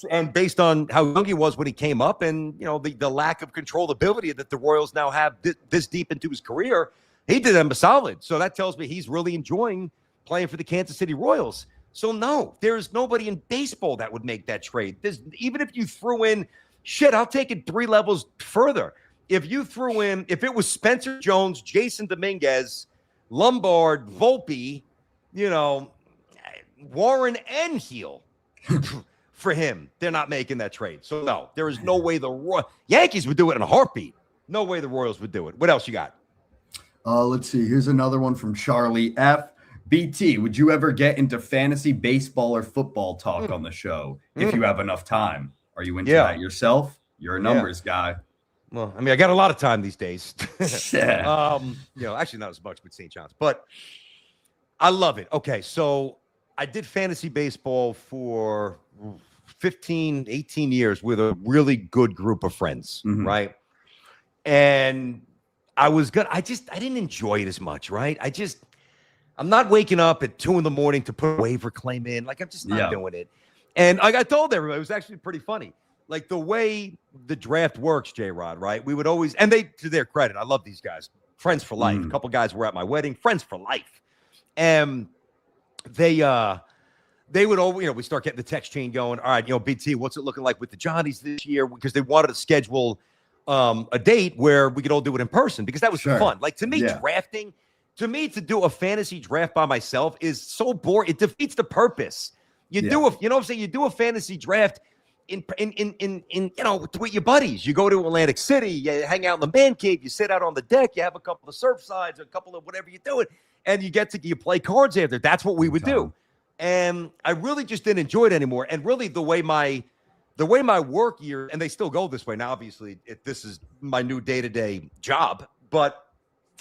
And based on how young he was when he came up, and the lack of controllability that the Royals now have this deep into his career, he did them a solid. So that tells me he's really enjoying playing for the Kansas City Royals. So no, there's nobody in baseball that would make that trade. Even if you threw in, I'll take it 3 levels further. If it was Spencer Jones, Jason Dominguez, Lombard, Volpe, Warren and Heel. For him, they're not making that trade. So, no, there is no way the Yankees would do it in a heartbeat. No way the Royals would do it. What else you got? Let's see. Here's another one from Charlie F. BT, would you ever get into fantasy baseball or football talk on the show if you have enough time? Are you into that yourself? You're a numbers guy. Well, I got a lot of time these days. Actually not as much with St. John's, but I love it. Okay, so I did fantasy baseball for 15, 18 years with a really good group of friends, right? And I was good. I didn't enjoy it as much, right? I'm not waking up at 2 a.m. to put a waiver claim in. Like, I'm just not doing it. And like I told everybody, it was actually pretty funny. Like, the way the draft works, J-Rod, right? We would always, and they, to their credit, I love these guys, friends for life. A couple guys were at my wedding, friends for life. And they would always, we start getting the text chain going. All right, BT, what's it looking like with the Johnnies this year? Because they wanted to schedule a date where we could all do it in person, because that was fun. Like, to me, drafting to me, to do a fantasy draft by myself is so boring. It defeats the purpose. You know what I'm saying? You do a fantasy draft in with your buddies. You go to Atlantic City, you hang out in the man cave, you sit out on the deck, you have a couple of surf sides, a couple of whatever you're doing, and you play cards after. That's what we would do. And I really just didn't enjoy it anymore. And really the way my work year, and they still go this way now, obviously, this is my new day-to-day job, but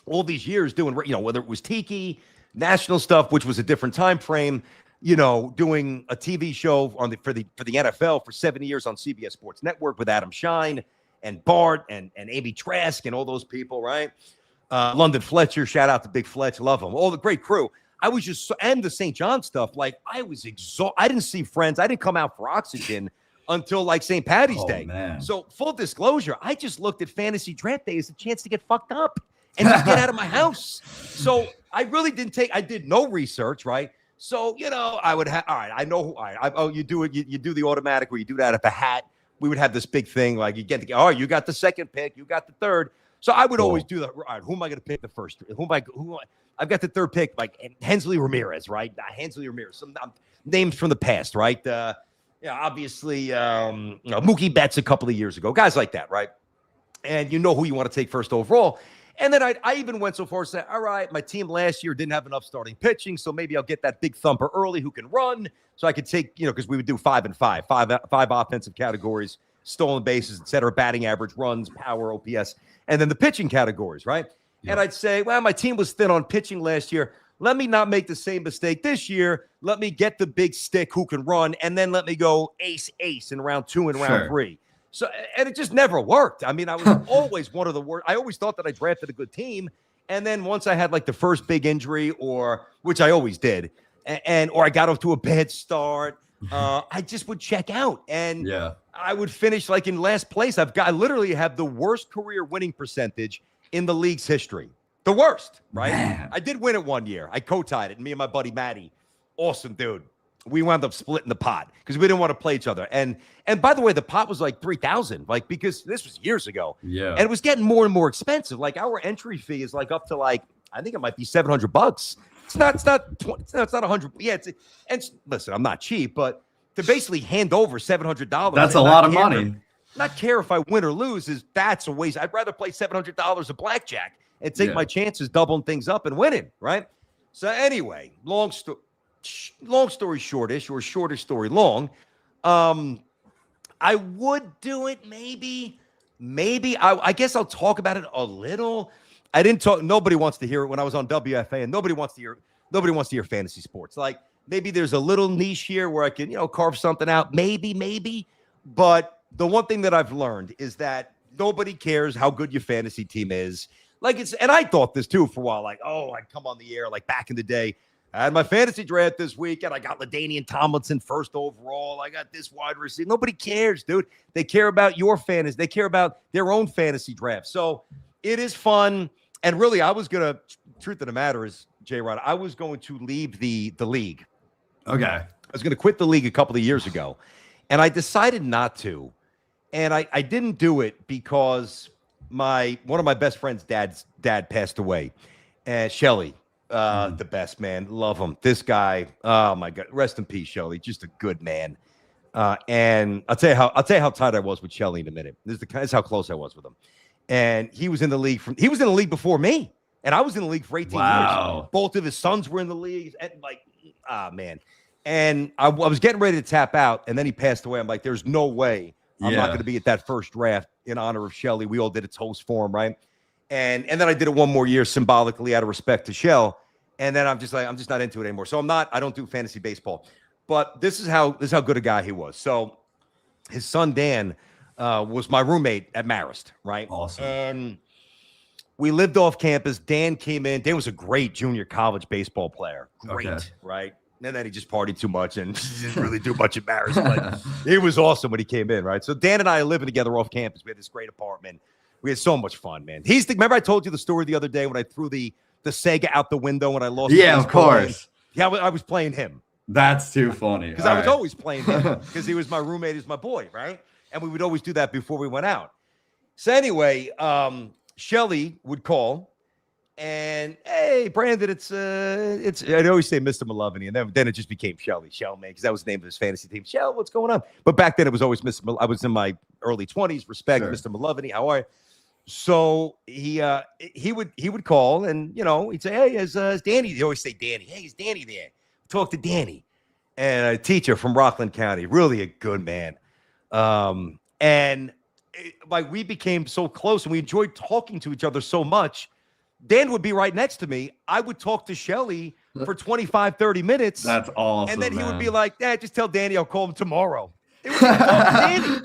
all these years doing, whether it was Tiki, national stuff, which was a different time frame, doing a TV show for the NFL for 7 years on CBS Sports Network with Adam Shine and Bart and Amy Trask and all those people, right? London Fletcher, shout out to Big Fletch, love him. All the great crew. I was just, and the St. John stuff, like I was exhausted. I didn't see friends. I didn't come out for oxygen until like St. Patty's Day. Man. So full disclosure, I just looked at fantasy draft day as a chance to get fucked up and just get out of my house. So I really I did no research, right? So, I would have, all right, I know, all right, you do it, you do the automatic where you do that at the hat. We would have this big thing, like you you got the second pick, you got the third. So I would always do that. All right, who am I going to pick the first? I've got the third pick, like Hensley Ramirez, right? Hensley Ramirez, some names from the past, right? Obviously, Mookie Betts a couple of years ago, guys like that, right? And you know who you want to take first overall. And then I even went so far as to say, all right, my team last year didn't have enough starting pitching, so maybe I'll get that big thumper early who can run. So I could take, because we would do 5 and 5 offensive categories, stolen bases, et cetera, batting average, runs, power, OPS, and then the pitching categories, right? Yeah. And I'd say, well, my team was thin on pitching last year. Let me not make the same mistake this year. Let me get the big stick who can run, and then let me go ace in round 2 and round 3. So, and it just never worked. I mean, I was always one of the worst. I always thought that I drafted a good team. And then once I had like the first big injury, which I always did, or I got off to a bad start, I just would check out. And I would finish like in last place. I literally have the worst career winning percentage in the league's history. The worst, right? Man. I did win it one year. I co-tied it. Me and my buddy Matty. Awesome dude. We wound up splitting the pot because we didn't want to play each other. And by the way, the pot was like $3,000, like because this was years ago. Yeah. And it was getting more and more expensive. Like our entry fee is like up to like, I think it might be $700. It's not 100. Yeah. Listen, I'm not cheap, but to basically hand over $700. That's a lot of money. Not care if I win or lose that's a waste. I'd rather play $700 of blackjack and take my chances doubling things up and winning. Right. So anyway, long story shortish or shortish story long. I would do it. Maybe I guess I'll talk about it a little. I didn't talk. Nobody wants to hear it when I was on WFA, and nobody wants to hear fantasy sports. Like maybe there's a little niche here where I can, carve something out. Maybe. But the one thing that I've learned is that nobody cares how good your fantasy team is. And I thought this too for a while. Like, I'd come on the air like back in the day. I had my fantasy draft this week, and I got LaDainian Tomlinson first overall. I got this wide receiver. Nobody cares, dude. They care about your fantasy. They care about their own fantasy draft. So it is fun. And really, truth of the matter is, J-Rod, I was going to leave the league. Okay. I was going to quit the league a couple of years ago, and I decided not to. And I didn't do it because one of my best friend's dad passed away, and Shelly. The best man. Love him. This guy. Oh my God. Rest in peace, Shelly. Just a good man. And I'll tell you how tight I was with Shelly in a minute. This is how close I was with him. And he was in the league before me. And I was in the league for 18 years. Both of his sons were in the league. And man. And I was getting ready to tap out, and then he passed away. I'm like, there's no way I'm not going to be at that first draft in honor of Shelly. We all did a toast for him, right? And then I did it one more year symbolically out of respect to Shell. And then I'm just not into it anymore. So I don't do fantasy baseball. But this is how good a guy he was. So his son Dan was my roommate at Marist, right? Awesome. And we lived off campus. Dan came in. Dan was a great junior college baseball player. Great, right? And then he just partied too much and didn't really do much at Marist. But he was awesome when he came in, right? So Dan and I are living together off campus. We had this great apartment. We had so much fun, man. Remember I told you the story the other day when I threw the Sega out the window when I lost. Yeah, of course. Yeah, I was playing him. That's too funny. Because I was always playing him because he was my roommate, he's my boy, right? And we would always do that before we went out. So anyway, Shelly would call, And hey, Brandon, it's I always say Mr. Malovany, and then it just became Shelly, Shellman, because that was the name of his fantasy team. Shell, what's going on? But back then it was always Mr. I was in my early 20s. Respect, Sure. Mr. Malovany, how are you? So he would call, and he'd say, hey, is Danny? They always say Danny. Hey, is Danny there? Talk to Danny, and a teacher from Rockland County, really a good man. Like we became so close, and we enjoyed talking to each other so much. Dan would be right next to me. I would talk to Shelly for 25, 30 minutes. That's awesome. And then he man. would be like, just tell Danny I'll call him tomorrow. It was Danny.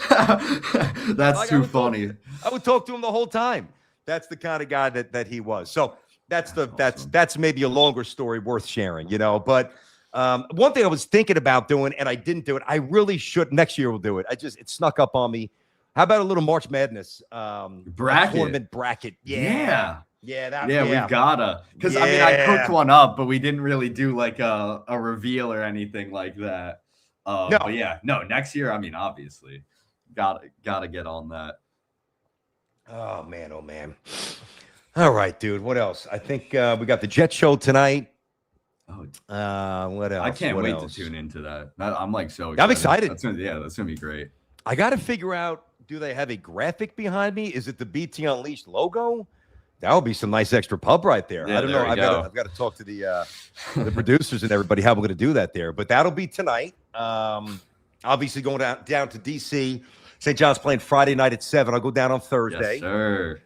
That's Like, too funny. I would talk to him the whole time. That's the kind of guy that he was. So that's awesome. that's maybe a longer story worth sharing, But one thing I was thinking about doing, and I didn't do it. I really should. Next year we'll do it. It snuck up on me. How about a little March Madness Bracket. tournament bracket? Yeah. Yeah, we gotta. Because I mean, I cooked one up, but we didn't really do like a reveal or anything like that. No. But next year, I mean, obviously, gotta get on that. Oh man. All right, dude. What else? I think we got the Jet Show tonight. Oh, what else? I can't What wait else? to tune into that. I'm like so excited. I'm excited. That's gonna be great. I got to figure out, do they have a graphic behind me? Is it the BT Unleashed logo? That would be some nice extra pub right there. Yeah, I don't there know. we go. I've got to talk to the producers and everybody how we're going to do that there. But that'll be tonight. Obviously going down to D.C. St. John's playing Friday night at 7. I'll go down on Thursday. Yes, sir.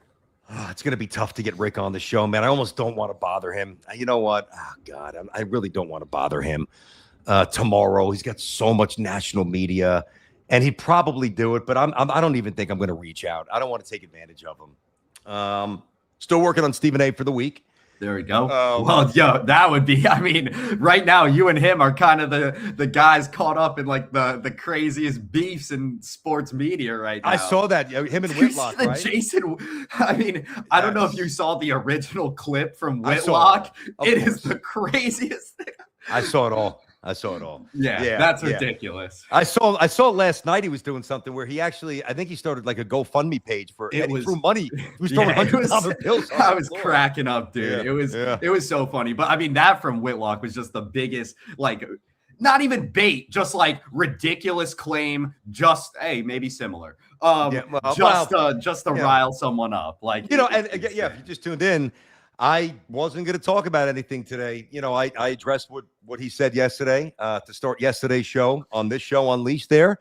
It's going to be tough to get Rick on the show, man. I almost don't want to bother him. You know what? Oh, God, I really don't want to bother him tomorrow. He's got so much national media, and he'd probably do it, but I don't even think I'm going to reach out. I don't want to take advantage of him. Still working on Stephen A for the week. There we go. That would be, I mean, right now you and him are kind of the guys caught up in like the craziest beefs in sports media right now. I saw that. Him and Whitlock, right? I mean, I don't know if you saw the original clip from I saw Whitlock. it. It Of is the craziest thing. I saw it all. Yeah, that's ridiculous. I saw last night he was doing something where he actually, I think he started like a GoFundMe page for it. He threw money. He was throwing $100 bills. I was cracking up, dude. Yeah. It was so funny. But I mean, that from Whitlock was just the biggest, like, not even bait, just like ridiculous claim. Just maybe similar. Just to rile someone up, like and again, if you just tuned in, I wasn't going to talk about anything today. I addressed what he said yesterday to start yesterday's show on this show Unleashed there.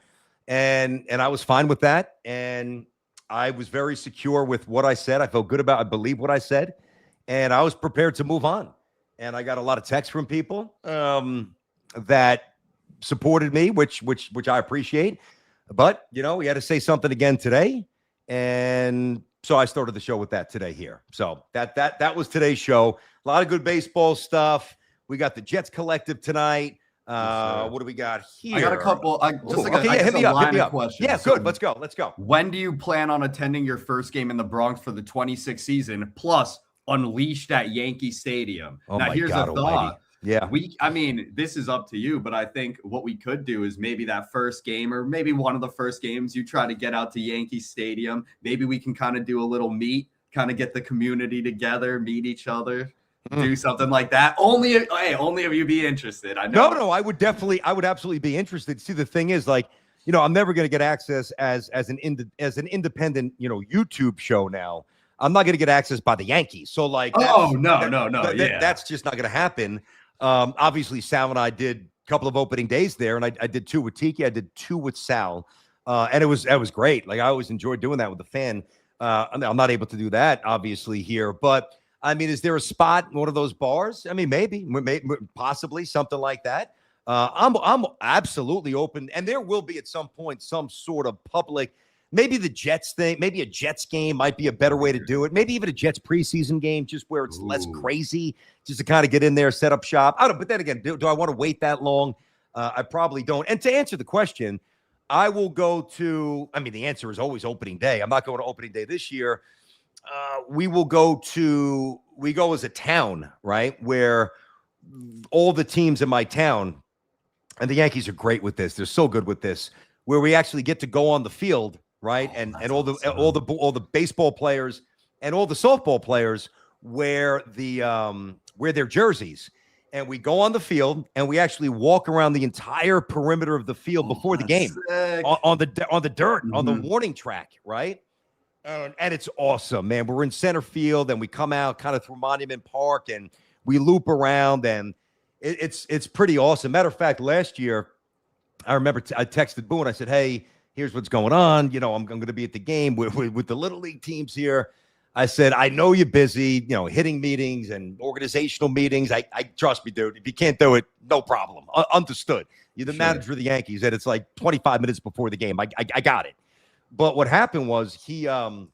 And I was fine with that. And I was very secure with what I said. I felt good I believe what I said. And I was prepared to move on. And I got a lot of texts from people that supported me, which I appreciate. But, we had to say something again today. And so I started the show with that today here. So that was today's show. A lot of good baseball stuff. We got the Jets Collective tonight. What do we got here? I got a couple. Hit me up. Questions. Yeah, good. Let's go. When do you plan on attending your first game in the Bronx for the 26th season? Plus, Unleashed at Yankee Stadium. Oh now, here's God a thought. Almighty. Yeah. I mean, this is up to you, but I think what we could do is maybe that first game or maybe one of the first games you try to get out to Yankee Stadium. Maybe we can kind of do a little meet, kind of get the community together, meet each other, do something like that. Only if you be interested. I know. No, I would absolutely be interested. See, the thing is, like, I'm never going to get access as an independent, YouTube show now. I'm not going to get access by the Yankees. So like, that's just not going to happen. Obviously Sal and I did a couple of opening days there, and I did 2 with Tiki. I did 2 with Sal. And it was great. Like, I always enjoyed doing that with the fan. I'm not able to do that obviously here, but I mean, is there a spot in one of those bars? I mean, maybe possibly something like that. I'm absolutely open. And there will be at some point, some sort of public, maybe the Jets thing, maybe a Jets game might be a better way to do it. Maybe even a Jets preseason game, just where it's less crazy, just to kind of get in there, set up shop. I don't. But then again, do I want to wait that long? I probably don't. And to answer the question, I will go to. I mean, the answer is always opening day. I'm not going to opening day this year. We go as a town, right, where all the teams in my town, and the Yankees are great with this. They're so good with this, where we actually get to go on the field. Right. And all the baseball players and all the softball players wear their jerseys. And we go on the field and we actually walk around the entire perimeter of the field before the game on the dirt, on the warning track, right? And it's awesome, man. We're in center field and we come out kind of through Monument Park and we loop around, and it's pretty awesome. Matter of fact, last year, I remember I texted Boone. I said, hey, here's what's going on. You know, I'm going to be at the game with the Little League teams here. I said, I know you're busy, you know, hitting meetings and organizational meetings. I trust me, dude. If you can't do it, no problem. Understood. You're the manager of the Yankees, and it's like 25 minutes before the game. I got it. But what happened was he's like,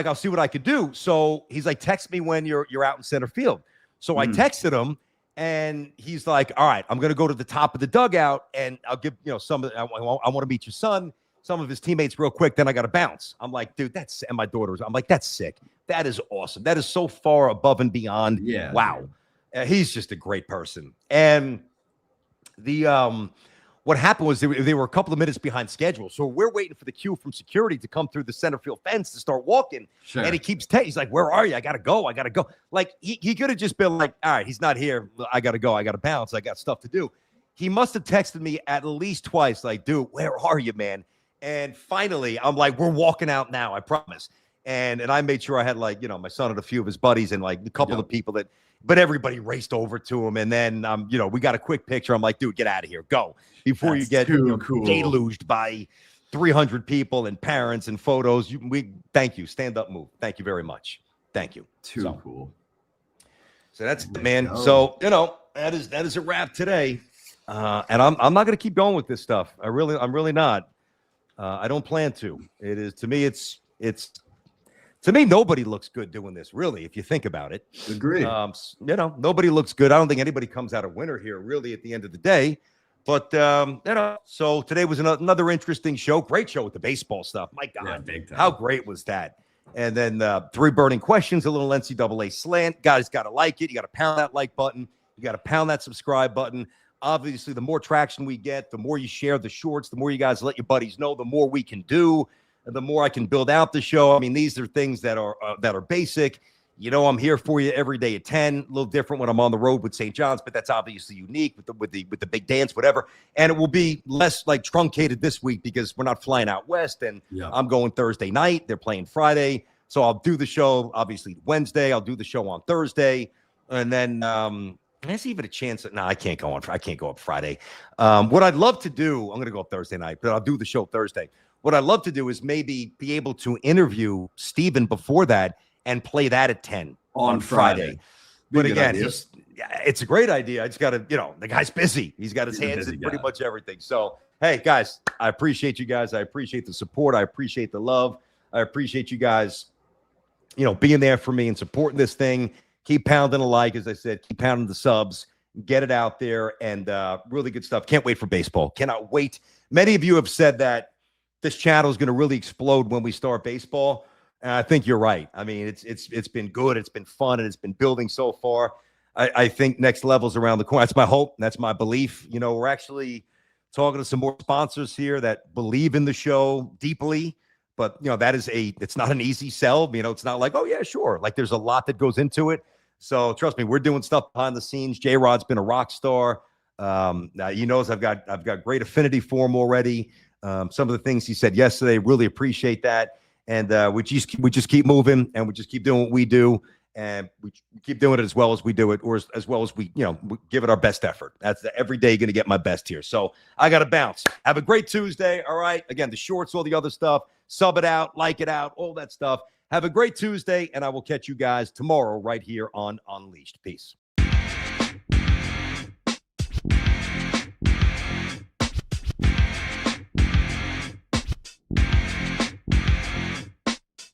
I'll see what I could do. So he's like, text me when you're out in center field. So I texted him, and he's like, all right, I'm going to go to the top of the dugout, and I'll give, you know, I want to meet your son, some of his teammates real quick, then I got to bounce. I'm like, dude, and my I'm like, that's sick. That is awesome. That is so far above and beyond. Yeah. Wow. He's just a great person. And what happened was they were a couple of minutes behind schedule. So we're waiting for the cue from security to come through the center field fence to start walking. Sure. And he keeps he's like, where are you? I got to go. Like he could have just been like, all right, he's not here. I got to go. I got to bounce. I got stuff to do. He must have texted me at least twice, like, dude, where are you, man? And finally, I'm like, we're walking out now, I promise. And I made sure I had, like, you know, my son and a few of his buddies and like a couple of people but everybody raced over to him. And then, you know, we got a quick picture. I'm like, dude, get out of here. Go before you get deluged by 300 people and parents and photos. Thank you. Stand up, move. Thank you very much. Thank you. Cool. So that's man. So, you know, that is a wrap today. And I'm not going to keep going with this stuff. I'm really not. I don't plan to. It is, to me, it's to me, nobody looks good doing this, really, if you think about it. Agree. You know, nobody looks good. I don't think anybody comes out a winner here, really, at the end of the day. But, you know, so today was another interesting show. Great show with the baseball stuff. My God, big time. How great was that? And then 3 burning questions, a little NCAA slant. Guys got to like it. You got to pound that like button. You got to pound that subscribe button. Obviously, the more traction we get, the more you share the shorts, the more you guys let your buddies know, the more we can do, and the more I can build out the show. I mean, these are things that are basic. You know, I'm here for you every day at 10. A little different when I'm on the road with St. John's, but that's obviously unique with the big dance, whatever. And it will be less like truncated this week because we're not flying out west, and I'm going Thursday night. They're playing Friday, so I'll do the show obviously Wednesday. I'll do the show on Thursday, and then. There's even a chance that I can't go up Friday. What I'd love to do, I'm going to go up Thursday night, but I'll do the show Thursday. What I'd love to do is maybe be able to interview Steven before that and play that at 10 on Friday. But again, it's a great idea. I just got to, you know, the guy's busy. He's got his hands in pretty much everything. So, hey, guys, I appreciate you guys. I appreciate the support. I appreciate the love. I appreciate you guys, you know, being there for me and supporting this thing. Keep pounding a like, as I said. Keep pounding the subs. Get it out there, and really good stuff. Can't wait for baseball. Cannot wait. Many of you have said that this channel is going to really explode when we start baseball, and I think you're right. I mean, it's been good. It's been fun, and it's been building so far. I think next level's around the corner. That's my hope. That's my belief. You know, we're actually talking to some more sponsors here that believe in the show deeply. But, you know, it's not an easy sell. You know, it's not like, oh, yeah, sure. Like, there's a lot that goes into it. So trust me, we're doing stuff behind the scenes. J-Rod's been a rock star. He knows I've got great affinity for him already. Some of the things he said yesterday, really appreciate that. And we just keep moving, and we just keep doing what we do, and we keep doing it as well as we do it, or as well as we give it our best effort. That's every day going to get my best here. So I got to bounce. Have a great Tuesday. All right. Again, the shorts, all the other stuff. Sub it out, like it out, all that stuff. Have a great Tuesday, and I will catch you guys tomorrow right here on Unleashed. Peace.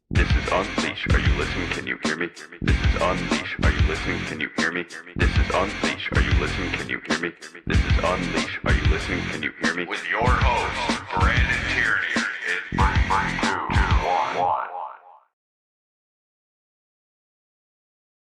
This is Unleash. Are you listening? Can you hear me? This is Unleash. Are you listening? Can you hear me? This is Unleash. Are you listening? Can you hear me? This is Unleash. Are you listening? Can you hear me? With your